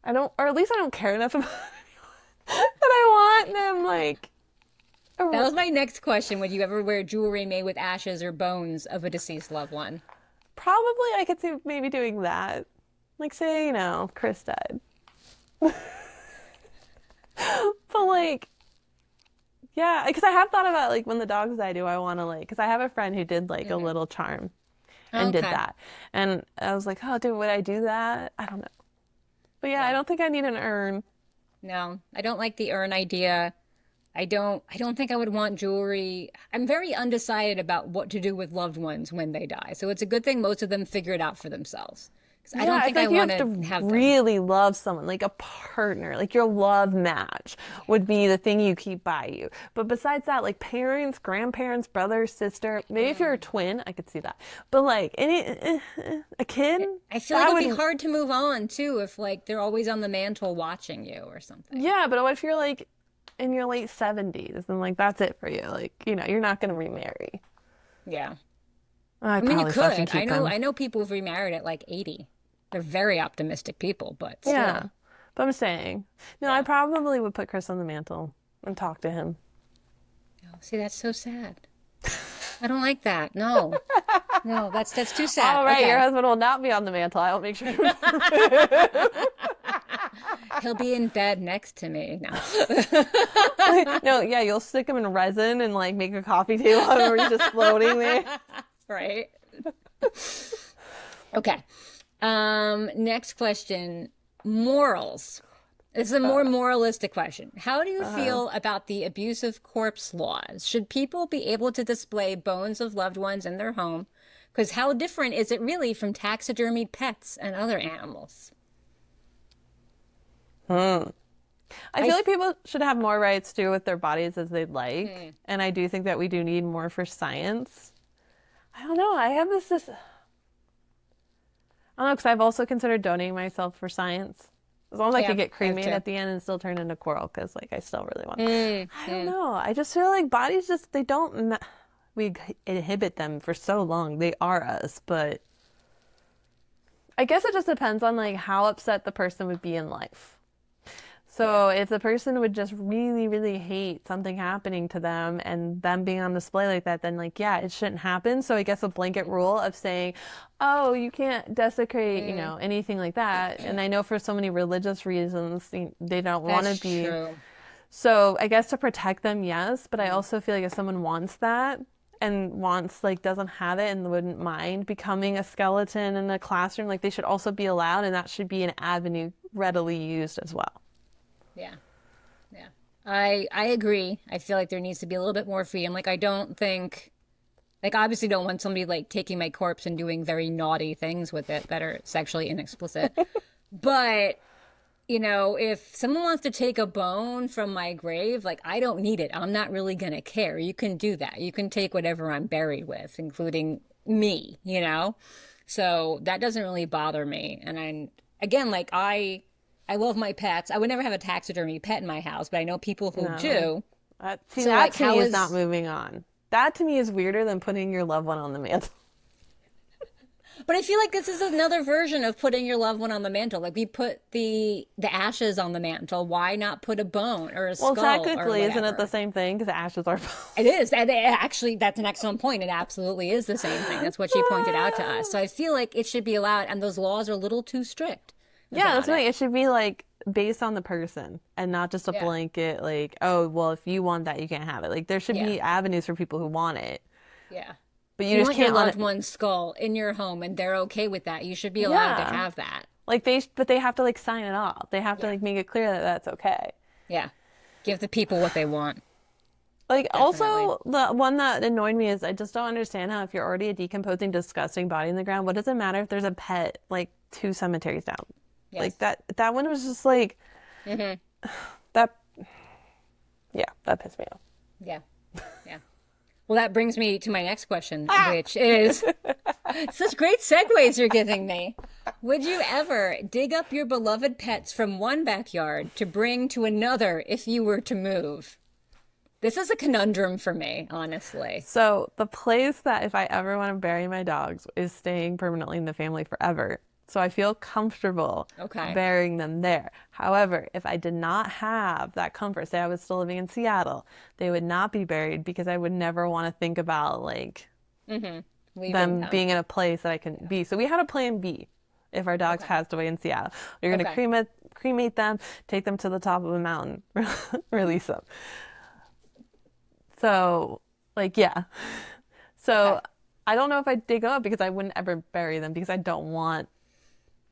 or at least I don't care enough about anyone that I want them like. That was my next question. Would you ever wear jewelry made with ashes or bones of a deceased loved one? Probably I could see maybe doing that. Like say, Chris died. But like, yeah, because I have thought about like when the dogs die, do I want to like? Because I have a friend who did like a little charm and did Okay. that, and I was like, oh, dude, would I do that? I don't know. But yeah, I Yeah. don't think I need an urn. No, I don't like the urn idea. I don't think I would want jewelry. I'm very undecided about what to do with loved ones when they die. So it's a good thing most of them figure it out for themselves. Because I Yeah, don't I think feel I like you want have to to have them. really love someone, like a partner, like your love match would be the thing you keep by you. But besides that, like parents, grandparents, brother, sister, maybe if you're a twin, I could see that. But like a kid, I feel like that it would be would, hard to move on too if like they're always on the mantle watching you or something. yeah, but what if you're like in your late 70s and like that's it for you? Like, you're not going to remarry. Yeah. I I'd mean, you probably fucking could. I keep know them. I know people who've remarried at like 80. They're very optimistic people, but Yeah. still. But I'm saying, I Yeah. probably would put Chris on the mantle and talk to him. Oh, see, that's so sad. I don't like that. No. No, that's too sad. All right, your Okay. husband will not be on the mantle. I'll make sure. He'll be in bed next to me now. No, yeah, you'll stick him in resin and like make a coffee table where he's just floating there. Right? Okay. Next question. Morals. This is a more moralistic question. How do you feel about the abusive corpse laws? Should people be able to display bones of loved ones in their home? Because how different is it really from taxidermied pets and other animals? I feel like people should have more rights to do with their bodies as they'd like, and I do think that we do need more for science. I don't know. I have this. I don't know because I've also considered donating myself for science. As long as I Yeah, could get I have cremated too. at the end and still turn into coral, because like I still really want. I don't know. I just feel like bodies just they don't. We inhibit them for so long. They are us, but I guess it just depends on like how upset the person would be in life. So if the person would just really, really hate something happening to them and them being on display like that, then like, yeah, it shouldn't happen. So I guess a blanket rule of saying, oh, you can't desecrate, anything like that. And I know for so many religious reasons, they don't want That's to be. true. So I guess to protect them, yes. But I also feel like if someone wants that and wants, like, doesn't have it and wouldn't mind becoming a skeleton in a classroom, like, they should also be allowed and that should be an avenue readily used as well. Yeah. Yeah. I agree. I feel like there needs to be a little bit more freedom. Like I don't think like I obviously don't want somebody like taking my corpse and doing very naughty things with it that are sexually inexplicit. But if someone wants to take a bone from my grave, like I don't need it. I'm not really gonna care. You can do that. You can take whatever I'm buried with, including me. So that doesn't really bother me. And again, like I love my pets. I would never have a taxidermy pet in my house, but I know people who No. do. See, So that like to how me is not is moving on. That to me is weirder than putting your loved one on the mantle. But I feel like this is another version of putting your loved one on the mantle. Like we put the ashes on the mantle. Why not put a bone or a Well, skull or technically, isn't it the whatever? same thing? Because ashes are. It is. And actually, that's an excellent point. It absolutely is the same thing. That's what she pointed out to us. So I feel like it should be allowed, and those laws are a little too strict Yeah, that's about right. it. It should be like based on the person and not just a Yeah. blanket, like, oh, well, if you want that, you can't have it. Like, there should Yeah. be avenues for people who want it, Yeah. but If you you just want your can't on loved it. one's skull in your home and they're okay with that, you should be allowed to Yeah. have that. Like, but they have to like sign it off. They have to Yeah. like make it clear that that's okay. Yeah. Give the people what they want. Like, Definitely. also, the one that annoyed me is I just don't understand how if you're already a decomposing, disgusting body in the ground, what does it matter if there's a pet like 2 cemeteries down? Yes. Like that one was just like that. Yeah, that pissed me off. Yeah. Yeah. Well, that brings me to my next question, which is such great segues you're giving me. Would you ever dig up your beloved pets from one backyard to bring to another if you were to move? This is a conundrum for me, honestly. So the place that if I ever want to bury my dogs is staying permanently in the family forever. So I feel comfortable Okay. burying them there. However, if I did not have that comfort, say I was still living in Seattle, they would not be buried because I would never want to think about like Leaving them them. being in a place that I can be. So we had a plan B if our dogs Okay. passed away in Seattle. We were going to Okay. cremate them, take them to the top of a mountain, release them. So, like, yeah. So, Okay. I don't know if I'd dig them up because I wouldn't ever bury them because I don't want,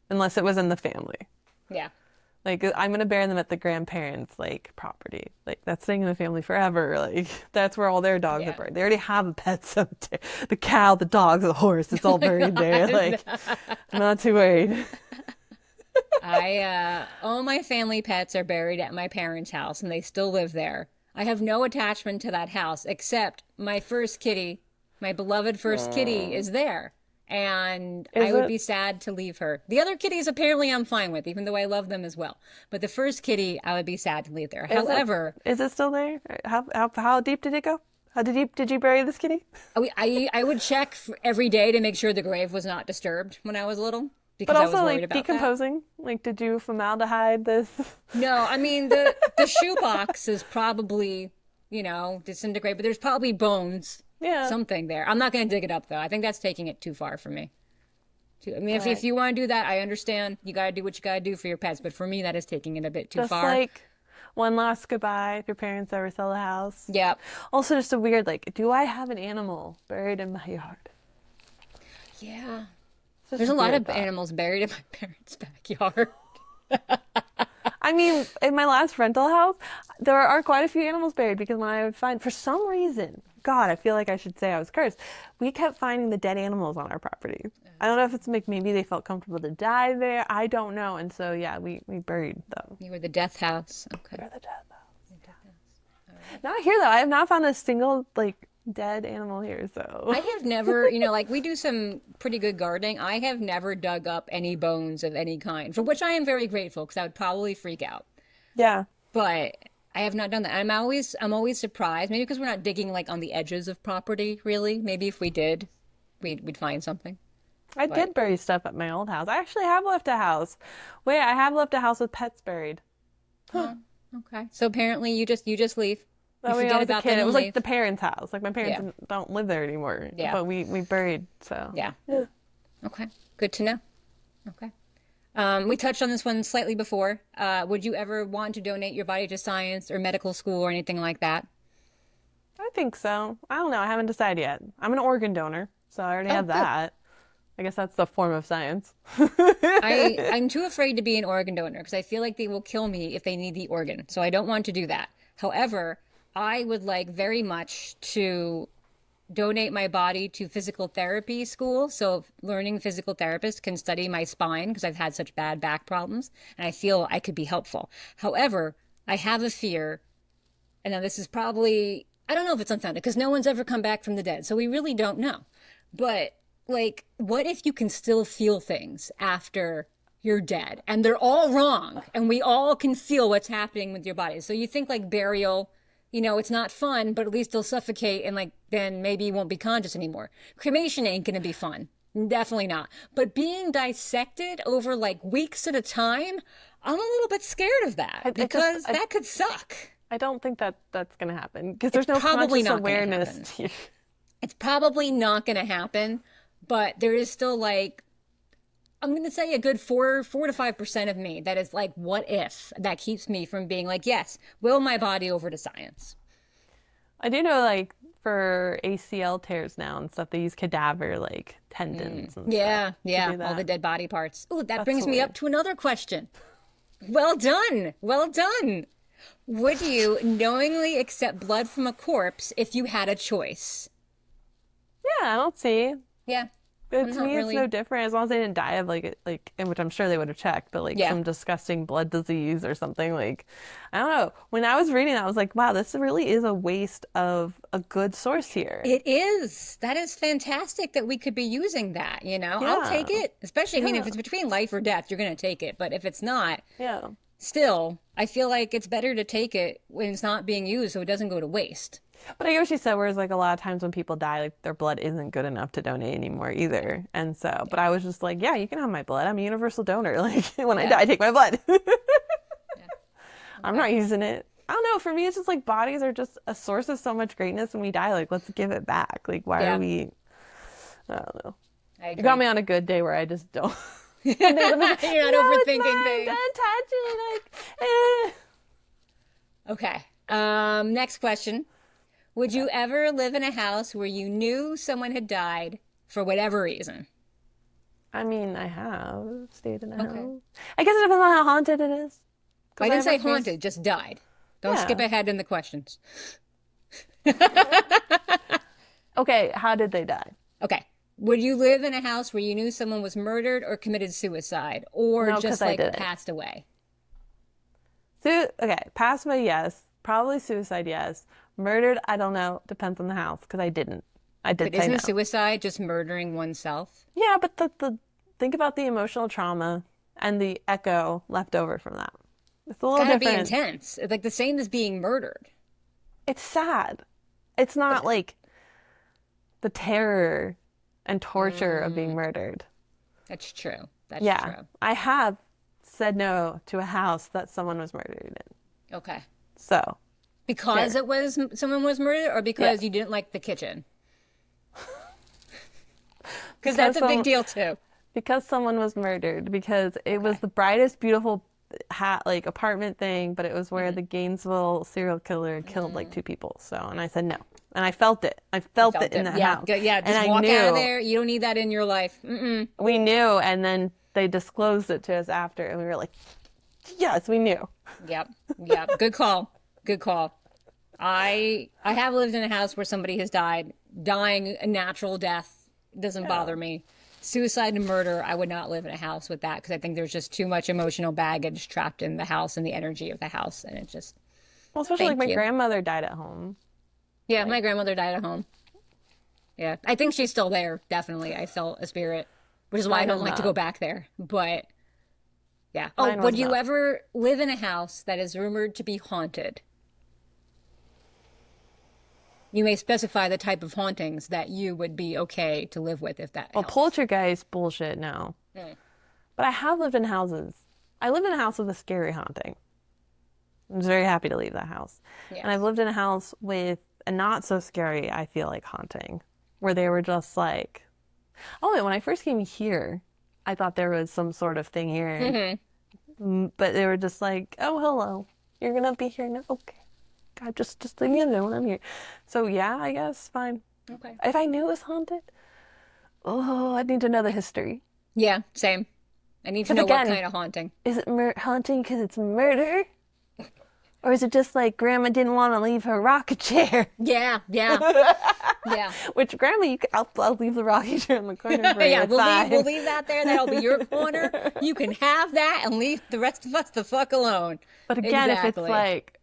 unless it was in the family. Yeah. Like, I'm gonna bury them at the grandparents' like property. Like, that's staying in the family forever. Like, that's where all their dogs are Yeah. buried. They already have a pet cemetery. The cow, the dogs, the horse, it's all buried there. Like, I'm not too worried. All my family pets are buried at my parents' house and they still live there. I have no attachment to that house except my first kitty, my beloved first kitty is there. And I Is would it? be sad to leave her. The other kitties apparently I'm fine with, even though I love them as well. But the first kitty, I would be sad to leave there. Is it? However, Is it still there? How deep did it go? How deep did you bury this kitty? I would check every day to make sure the grave was not disturbed when I was little But because I was also, worried like, about that. decomposing. Like, did you formaldehyde this? No, I mean the shoebox is probably, disintegrate, but there's probably bones, Yeah. something there. I'm not going to dig it up though. I think that's taking it too far for me. I mean, if Right. you want to do that, I understand. You got to do what you got to do for your pets, but for me, that is taking it a bit too Just far. like one last goodbye if your parents ever sell the house. Yeah, Also, just a weird, like, do I have an animal buried in my yard? yeah. It's just There's a lot weird of thought. animals buried in my parents' backyard. I mean, in my last rental house, there are quite a few animals buried because when I would find, for some reason, God, I feel like I should say I was cursed. We kept finding the dead animals on our property. I don't know if it's like maybe they felt comfortable to die there. I don't know. And so, yeah, we buried them. You were the death house. Okay. They're the dead house. Not here, though. I have not found a single, like, dead animal here, so. I have never, like we do some pretty good gardening. I have never dug up any bones of any kind, for which I am very grateful because I would probably freak out. Yeah. But I have not done that. I'm always surprised. Maybe because we're not digging like on the edges of property, really. Maybe if we did, we'd find something. I did bury stuff at my old house. I actually have left a house. Wait, I have left a house with pets buried. Oh, okay. So apparently you just leave. You That way, I forget was a about kid. them It and was like leave. the parents' house. Like my parents Yeah. don't live there anymore. Yeah. But we buried. So Yeah. Okay. Good to know. Okay. We touched on this one slightly before. Would you ever want to donate your body to science or medical school or anything like that? I think so. I don't know. I haven't decided yet. I'm an organ donor, so I already Oh, have good. that. I guess that's the form of science. I'm too afraid to be an organ donor because I feel like they will kill me if they need the organ. So I don't want to do that. However, I would like very much to donate my body to physical therapy school. So learning physical therapists can study my spine because I've had such bad back problems and I feel I could be helpful. However, I have a fear, and now this is probably, I don't know if it's unfounded because no one's ever come back from the dead. So we really don't know. But like, what if you can still feel things after you're dead and they're all wrong and we all can feel what's happening with your body? So you think like burial, it's not fun, but at least they'll suffocate and like then maybe you won't be conscious anymore. Cremation ain't gonna be fun. Definitely not. But being dissected over like weeks at a time, I'm a little bit scared of that because that could suck. I don't think that's gonna happen because there's It's no probably conscious not gonna awareness here. It's probably not gonna happen, but there is still like I'm gonna say a good 4 to 5% of me that is like, what if? That keeps me from being like, yes, will my body over to science. I do know, like, for ACL tears now and stuff, they use cadaver, like, tendons and Yeah, stuff yeah, to do all the that. dead body parts. Ooh, that That's brings me weird. up to another question. Well done, well done. Would you knowingly accept blood from a corpse if you had a choice? Yeah, I don't see. Yeah, But I'm to not me, it's really. no different as long as they didn't die of in which I'm sure they would have checked, but like Yeah. some disgusting blood disease or something. Like, I don't know. When I was reading that, I was like, wow, this really is a waste of a good source here. It is. That is fantastic that we could be using that, I'll take Yeah. it. Especially, I mean, if Yeah. it's between life or death, you're going to take it. But if it's not, Yeah. still, I feel like it's better to take it when it's not being used so it doesn't go to waste. But I get what she said, whereas like a lot of times when people die, like their blood isn't good enough to donate anymore either. And so, but I was just like, yeah, you can have my blood. I'm a universal donor. Like when I Yeah. die, take my blood. I'm not using it. I don't know. For me, it's just like bodies are just a source of so much greatness when we die. Like, let's give it back. Like, why Yeah. are we? I don't know. I You agree. got me on a good day where I just don't. You're not no, it's overthinking mine. things. Don't touch it. Like, Okay. Next question. Would you ever live in a house where you knew someone had died for whatever reason? I mean, I have stayed in a Okay. house. I guess it depends on how haunted it is. I 'Cause didn't have say experience- haunted, just died. Don't Yeah. skip ahead in the questions. Okay, how did they die? Okay. Would you live in a house where you knew someone was murdered or committed suicide or No, 'cause just I like didn't. passed away? Okay, passed away, yes. Probably suicide, yes. Murdered, I don't know. Depends on the house, because I didn't. I did But say isn't no. suicide just murdering oneself? Yeah, but the think about the emotional trauma and the echo left over from that. It's a little Gotta different. be intense. It's like the same as being murdered. It's sad. It's not like the terror and torture of being murdered. That's true. That's Yeah, true. I have said no to a house that someone was murdered in. Okay. So, Because Fair. it was someone was murdered or because you didn't like the kitchen? Because that's a big deal too. because someone was murdered, because it was the brightest, beautiful like apartment thing, but it was where the Gainesville serial killer killed like 2 people. So, and I said no, and I felt it. I felt it in the Yeah, house. yeah. and Just I walk knew out of there. You don't need that in your life. we knew, and then they disclosed it to us after, and we were like, yes, we knew. Yep. Yep. Good call. Good call. I have lived in a house where somebody has died. Dying a natural death doesn't bother me. Suicide and murder, I would not live in a house with that because I think there's just too much emotional baggage trapped in the house and the energy of the house, and it just Well, especially like Thank my you. grandmother died at home. yeah. My grandmother died at home. Yeah, I think she's still there. Definitely, I felt a spirit, which is why I Mine don't was like to not. go back there. But yeah. Oh, Mine would was you not. ever live in a house that is rumored to be haunted? You may specify the type of hauntings that you would be okay to live with if that Well, helps. poltergeist bullshit, no. But I have lived in houses. I lived in a house with a scary haunting. I was very happy to leave that house. Yes. And I've lived in a house with a not so scary, I feel like, haunting, where they were just like, oh, and when I first came here, I thought there was some sort of thing here. But they were just like, oh, hello. You're going to be here now? Okay. God, just leave me alone. I'm here. So, yeah, I guess, fine. Okay. If I knew it was haunted, oh, I'd need to know the history. Yeah, same. I need to 'Cause know what again- kind of haunting. Is it haunting because it's murder? Or is it just like Grandma didn't want to leave her rocking chair? Yeah, yeah, yeah. Which Grandma, I'll leave the rocking chair in the corner for you. Yeah, It's fine. we'll leave that there. That'll be your corner. You can have that and leave the rest of us the fuck alone. But again, if Exactly. it's like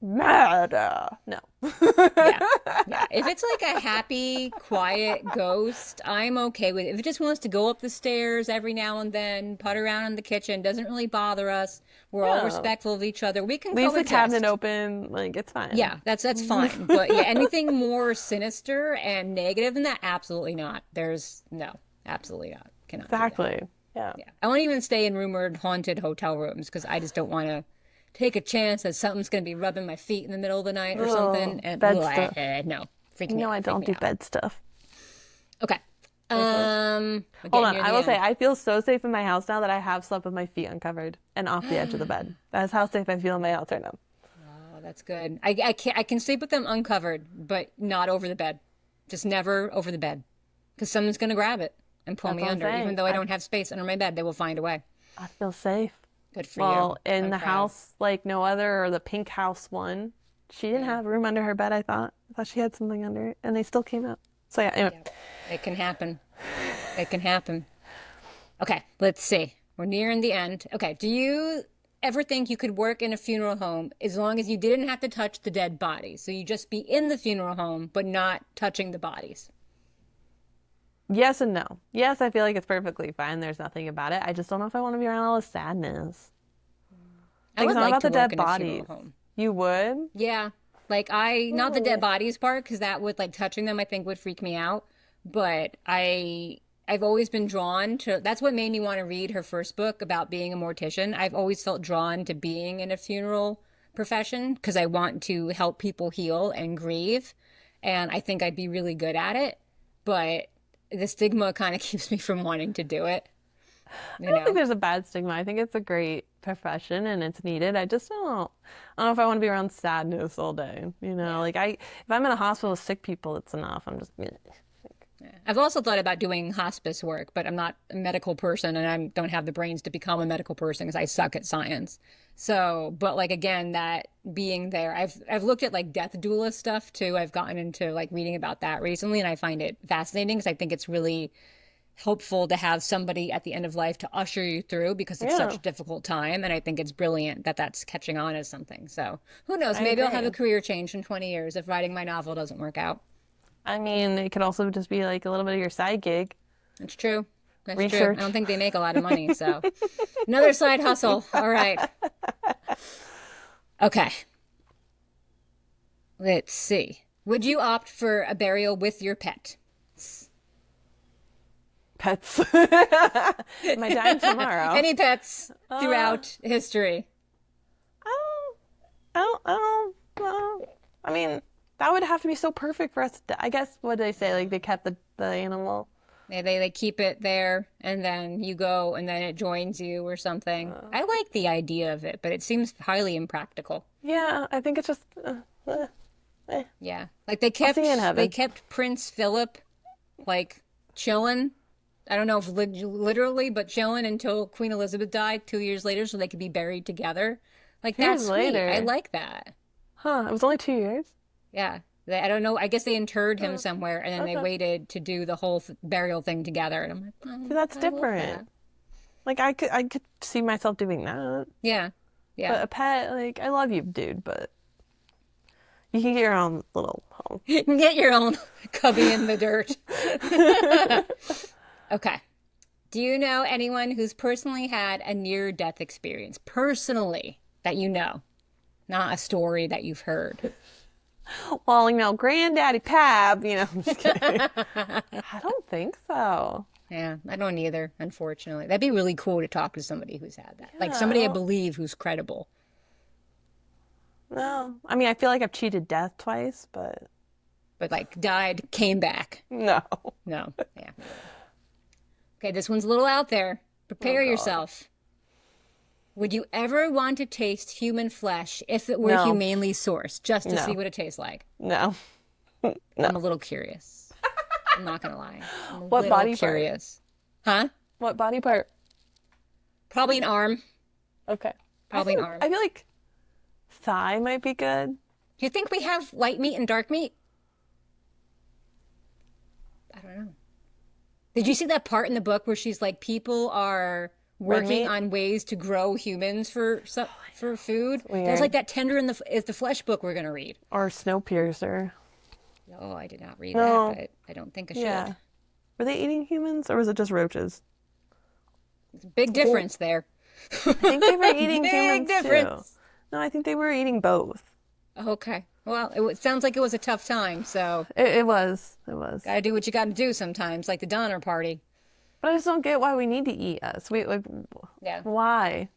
murder, no. Yeah, yeah. If it's like a happy, quiet ghost, I'm okay with it. If it just wants to go up the stairs every now and then, putt around in the kitchen, doesn't really bother us. We're all Yeah. respectful of each other. We can Leave the coexist. cabinet open, like it's fine. Yeah, that's fine. But yeah, anything more sinister and negative than that, absolutely not. Absolutely not. Cannot do that. Exactly. Yeah. Yeah. I won't even stay in rumored haunted hotel rooms because I just don't want to take a chance that something's going to be rubbing my feet in the middle of the night or Ugh, something. And bed ugh, stuff. no, freak You me know out, I freak don't me do out. bed stuff. Okay. Hold on, I will say I feel so safe in my house now that I have slept with my feet uncovered and off the edge of the bed. That's how safe I feel in my house right now. Oh, that's good. I can sleep with them uncovered, but not over the bed. Just never over the bed, because someone's going to grab it and pull That's me what I'm under. Even saying. though I don't have space under my bed, they will find a way. I feel safe. Good for Well, you. in I'm the proud. house like no other, or the pink house one, she didn't have room under her bed, I thought. I thought she had something under it, and they still came out. So yeah, anyway. It can happen. It can happen. Okay, let's see. We're nearing the end. Okay, do you ever think you could work in a funeral home as long as you didn't have to touch the dead bodies? So you just be in the funeral home, but not touching the bodies? Yes and no. Yes, I feel like it's perfectly fine. There's nothing about it. I just don't know if I want to be around all the sadness. I would It's not like about to the work dead in a bodies. funeral home. You would? Yeah, like not the dead bodies part, because that would, like, touching them I think would freak me out. But I've always been drawn to, that's what made me want to read her first book about being a mortician. I've always felt drawn to being in a funeral profession because I want to help people heal and grieve. And I think I'd be really good at it. But the stigma kind of keeps me from wanting to do it. I don't think there's a bad stigma. I think it's a great profession and it's needed. I don't know if I want to be around sadness all day. Like if I'm in a hospital with sick people, it's enough. I'm just. I've also thought about doing hospice work, but I'm not a medical person and I don't have the brains to become a medical person because I suck at science. So, but like again, that being there, I've looked at like death doula stuff too. I've gotten into like reading about that recently, and I find it fascinating because I think it's really helpful to have somebody at the end of life to usher you through because it's such a difficult time. And I think it's brilliant that that's catching on as something. So who knows? Maybe I'll have a career change in 20 years if writing my novel doesn't work out. I mean, it could also just be like a little bit of your side gig. That's true. That's true. I don't think they make a lot of money, so another side hustle. All right. Okay. Let's see. Would you opt for a burial with your pet? Pets. Am I dying tomorrow? Any pets throughout history? I don't. I mean, that would have to be so perfect for us. I guess what they say, like they kept the animal. They keep it there, and then you go, and then it joins you or something. I like the idea of it, but it seems highly impractical. Yeah, I think it's just. Yeah, like they kept Prince Philip, like chilling. I don't know if literally, but chilling until Queen Elizabeth died 2 years later, so they could be buried together. Like that's sweet. I like that. Huh? It was only 2 years. Yeah. I don't know. I guess they interred him somewhere, and then they waited to do the whole burial thing together. And I'm like, See, that's different. Like I could see myself doing that. Yeah. But a pet, like I love you, dude, but you can get your own little home. You can get your own cubby in the dirt. Okay. Do you know anyone who's personally had a near-death experience? Personally, that you know, not a story that you've heard. Well, Granddaddy Pab, I'm just kidding. I don't think so. Yeah, I don't either, unfortunately. That'd be really cool to talk to somebody who's had that. Like somebody I believe who's credible. No. I mean, I feel like I've cheated death twice, but like died, came back. No. No. Yeah. Okay, this one's a little out there. Prepare yourself. Would you ever want to taste human flesh if it were humanely sourced, just to see what it tastes like? No. I'm a little curious. I'm not going to lie. I'm what body curious. Part? Huh? What body part? Probably an arm. Okay. Probably an arm. I feel like thigh might be good. Do you think we have light meat and dark meat? I don't know. Did you see that part in the book where she's like, people are working on ways to grow humans for food? There's like that Tender in the Flesh book we're going to read. Or Snowpiercer. Oh, I did not read that, but I don't think I should. Were they eating humans or was it just roaches? There's a big difference there. I think they were eating humans difference. too. No, I think they were eating both. Okay. Well, it sounds like it was a tough time, so. It was. Gotta do what you gotta do sometimes, like the Donner Party. But I just don't get why we need to eat us. Why?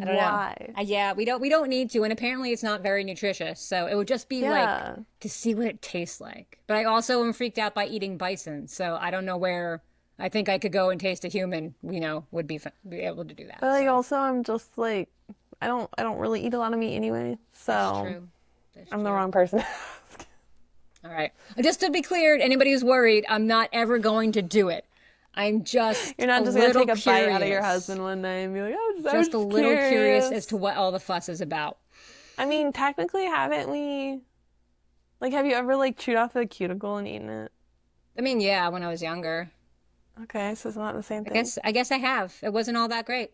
I don't know. Yeah, we don't need to, and apparently it's not very nutritious. So it would just be like to see what it tastes like. But I also am freaked out by eating bison, so I don't know where. I think I could go and taste a human. Would be able to do that. But also, I'm just like, I don't really eat a lot of meat anyway. So that's true. I'm the wrong person. All right. Just to be clear, anybody who's worried, I'm not ever going to do it. I'm just You're not just going to take a bite out of your husband one day and be like, oh, just a little curious as to what all the fuss is about. I mean, technically, haven't we? Like, have you ever chewed off a cuticle and eaten it? I mean, yeah, when I was younger. Okay, so it's not the same thing. I guess I have. It wasn't all that great.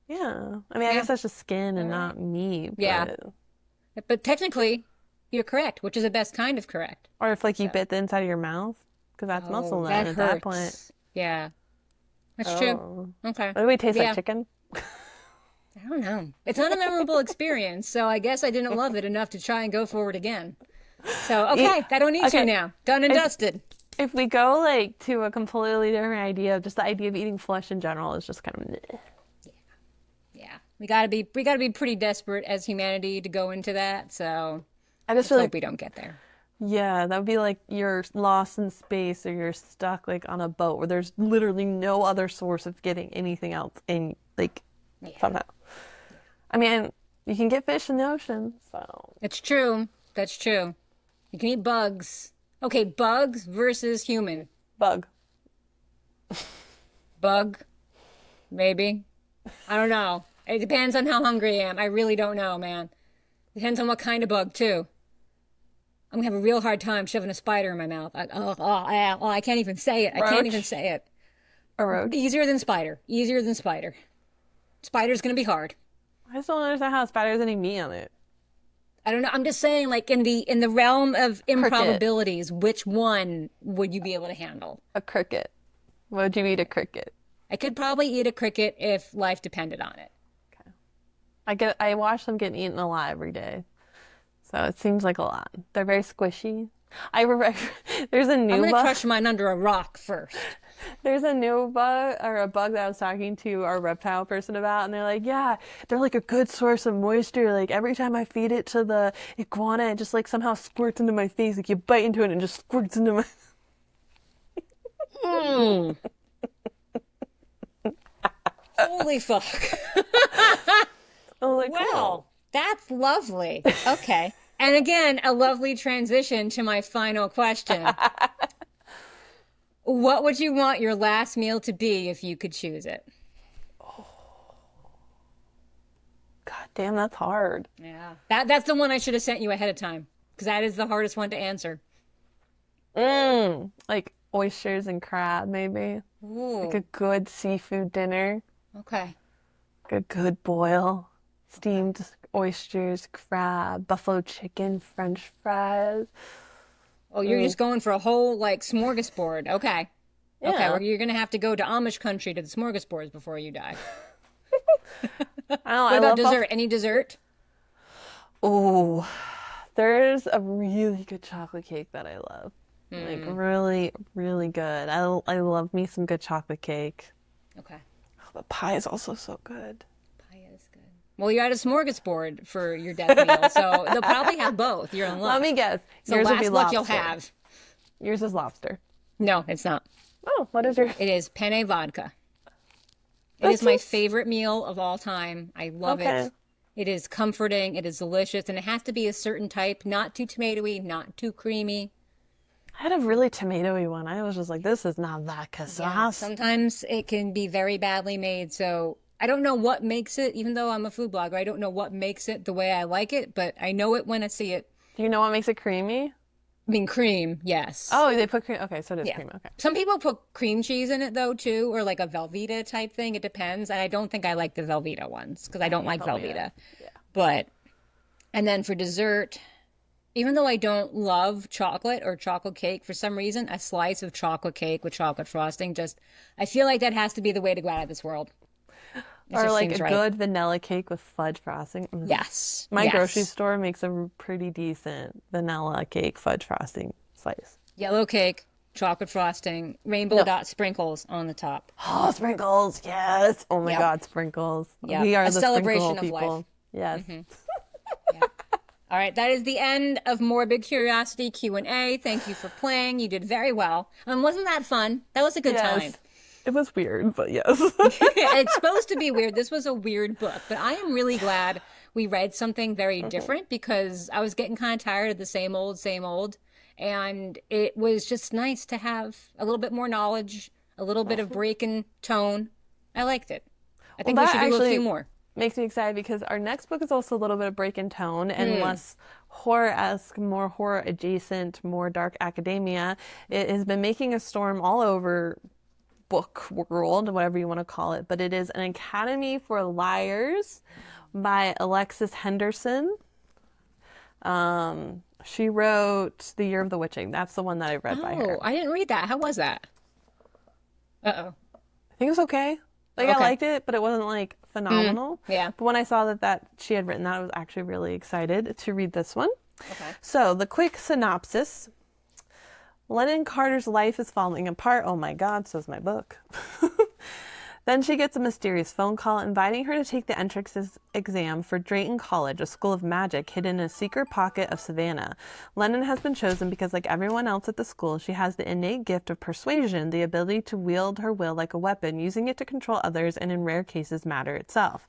Yeah. I mean, I guess that's just skin and not meat. But... Yeah. But technically, you're correct, which is the best kind of correct. Or if you bit the inside of your mouth, because that's muscle then at that point. Yeah. That's true. Okay. What do we taste like chicken? I don't know. It's not a memorable experience, so I guess I didn't love it enough to try and go for it again. So, okay, I don't need to now. Done and dusted. If we go to a completely different idea, just the idea of eating flesh in general is just kind of Yeah. We gotta be pretty desperate as humanity to go into that, so I just feel hope we don't get there. Yeah, that would be like you're lost in space or you're stuck like on a boat where there's literally no other source of getting anything else in like Yeah. somehow. I mean, you can get fish in the ocean, so It's true. That's true. You can eat bugs. Okay, bugs versus human. bug. Bug, maybe. I don't know. It depends on how hungry I am. I really don't know, man. Depends on what kind of bug, too. I'm gonna have a real hard time shoving a spider in my mouth. I can't even say it. I can't even Roach? say it. A roach. Easier than spider. Easier than spider. Spider's gonna be hard. I just don't understand how a spider has any meat on it. I don't know. I'm just saying, like in the realm of Cricket. improbabilities, which one would you be able to handle? A cricket. Would you eat a cricket? I could probably eat a cricket if life depended on it. I watch them get eaten alive every day. So it seems like a lot. They're very squishy. I remember there's a I'm new gonna bug. crush mine under a rock first. There's a new bug or a bug that I was talking to our reptile person about, and they're like, yeah, they're like a good source of moisture. Like every time I feed it to the iguana, it just like somehow squirts into my face. Like you bite into it and it just squirts into my. Mm. Holy fuck. I was like, Well, cool. that's lovely. Okay. And again, a lovely transition to my final question. What would you want your last meal to be if you could choose it? God damn, that's hard. Yeah. That's the one I should have sent you ahead of time because that is the hardest one to answer. Like oysters and crab, maybe. Ooh. Like a good seafood dinner. Okay. Like a good boil. Steamed oysters, crab, buffalo chicken, French fries. Oh, you're just going for a whole like smorgasbord. Okay. Okay. Yeah. Well, you're gonna have to go to Amish country to the smorgasbords before you die. I don't know. What I about love dessert? Any dessert? Oh, there's a really good chocolate cake that I love. Like really, really good. I love me some good chocolate cake. Okay. Oh, the pie is also so good. Pie is good. Well, you're at a smorgasbord for your death meal, so they'll probably have both. You're in luck. Let me guess. It's the Yours would last be luck you'll lobster. have. Yours is lobster. No, it's not. Oh, what is yours? It is penne vodka. It That's is my just- favorite meal of all time. I love Okay. it. It is comforting. It is delicious, and it has to be a certain type, not too tomatoey, not too creamy. I had a really tomatoey one. I was just like, this is not vodka sauce. Sometimes it can be very badly made, so I don't know what makes it, even though I'm a food blogger, I don't know what makes it the way I like it, but I know it when I see it. Do you know what makes it creamy? I mean, cream, yes. Oh, they put cream. Okay, so it is Yeah. cream. Okay. Some people put cream cheese in it though too, or like a Velveeta type thing. It depends. And I don't think I like the Velveeta ones because I don't like Velveeta. Yeah. But and then for dessert, even though I don't love chocolate or chocolate cake, for some reason, a slice of chocolate cake with chocolate frosting just I feel like that has to be the way to go out of this world. It Or just like seems a right. good vanilla cake with fudge frosting. Yes. My Yes. grocery store makes a pretty decent vanilla cake fudge frosting slice. Yellow cake, chocolate frosting, rainbow dot sprinkles on the top. Oh, sprinkles, yes. Oh my Yep. God, sprinkles. Yep. We are A the celebration sprinkle of people. life. Yes. All right, that is the end of Morbid Curiosity Q&A. Thank you for playing. You did very well. Wasn't that fun? That was a good Yes. time. It was weird, but yes. It's supposed to be weird. This was a weird book, but I am really glad we read something very different because I was getting kind of tired of the same old. And it was just nice to have a little bit more knowledge, a little bit of break in tone. I liked it. I think we that should do a actually few more. makes me excited because our next book is also a little bit of break in tone and less horror-esque, more horror adjacent, more dark academia. It has been making a storm all over book world, whatever you want to call it, but it is An Academy for Liars by Alexis Henderson. She wrote The Year of the Witching. That's the one that I read by her. Oh, I didn't read that. How was that? Uh-oh. I think it was okay. Like I Okay. liked it, but it wasn't like phenomenal. Yeah. But when I saw that she had written that, I was actually really excited to read this one. Okay. So the quick synopsis. Lennon Carter's life is falling apart. Oh my God, so's my book. Then she gets a mysterious phone call inviting her to take the entrance exam for Drayton College, a school of magic hidden in a secret pocket of Savannah. Lennon has been chosen because, like everyone else at the school, she has the innate gift of persuasion, the ability to wield her will like a weapon, using it to control others and, in rare cases, matter itself.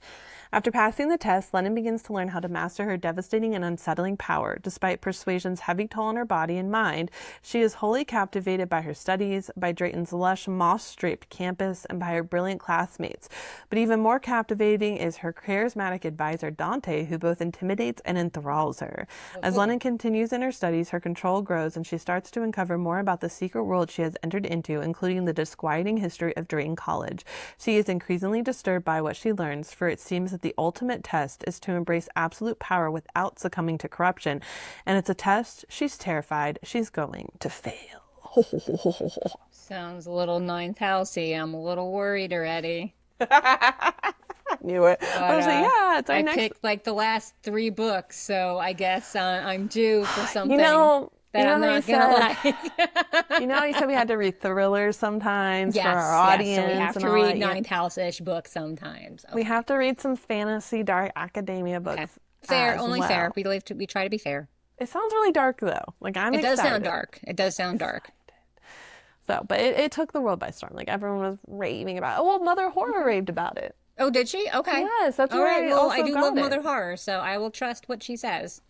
After passing the test, Lennon begins to learn how to master her devastating and unsettling power. Despite persuasion's heavy toll on her body and mind, she is wholly captivated by her studies, by Drayton's lush, moss-draped campus, and by her brilliant classmates. But even more captivating is her charismatic advisor, Dante, who both intimidates and enthralls her. As Lennon continues in her studies, her control grows, and she starts to uncover more about the secret world she has entered into, including the disquieting history of Drayton College. She is increasingly disturbed by what she learns, for it seems that the ultimate test is to embrace absolute power without succumbing to corruption. And it's a test she's terrified she's going to fail. Sounds a little ninth housey. I'm a little worried already. Knew it. But, I was like, yeah, it's our I next. picked like the last 3 books, so I guess I'm due for something You know that I'm how not you gonna said- like. You know, you said we had to read thrillers sometimes Yes, for our audience. yes, so we have and to all read that. Yeah. ninth house-ish books sometimes. We have to read some fantasy, dark academia books. Okay. Fair, as only well. fair. We try to be fair. It sounds really dark though. Like I'm It does excited. sound dark. It does sound dark. So, but it took the world by storm. Like everyone was raving about it. Well, Mother Horror raved about it. Oh, did she? Okay. Yes, that's All where right. I Well, also I do got love it. Mother Horror, so I will trust what she says.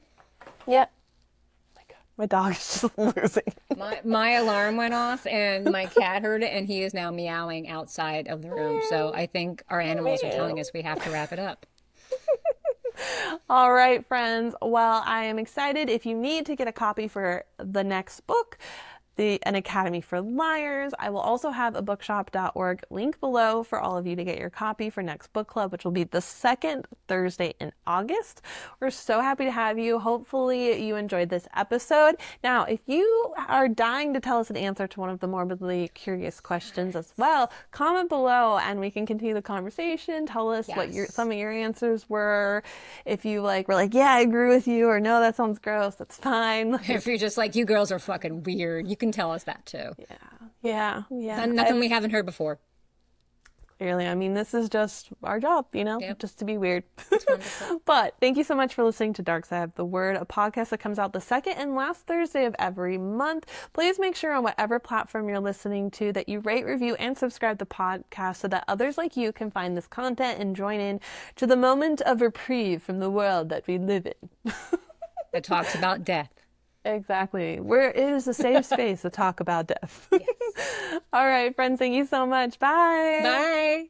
Yep. My God, my dog is just losing. My alarm went off and my cat heard it and he is now meowing outside of the room. So I think our animals are telling us we have to wrap it up. All right, friends. Well, I am excited. If you need to get a copy for the next book, An Academy for Liars, I will also have a bookshop.org link below for all of you to get your copy for next book club, which will be the second Thursday in August. We're so happy to have you. Hopefully you enjoyed this episode. Now, if you are dying to tell us an answer to one of the morbidly curious questions as well, comment below and we can continue the conversation. Tell us what some of your answers were. If you were like, yeah, I agree with you, or no, that sounds gross, that's fine. If you're just like, you girls are fucking weird, you can tell us that too. Yeah. Nothing we haven't heard before. Clearly, I mean, this is just our job, just to be weird. But thank you so much for listening to Dark Side of the Word, a podcast that comes out the second and last Thursday of every month. Please make sure on whatever platform you're listening to that you rate, review, and subscribe the podcast so that others like you can find this content and join in to the moment of reprieve from the world that we live in. That talks about death. Exactly. Where it is a safe space to talk about death. Yes. All right, friends, thank you so much. Bye. Bye.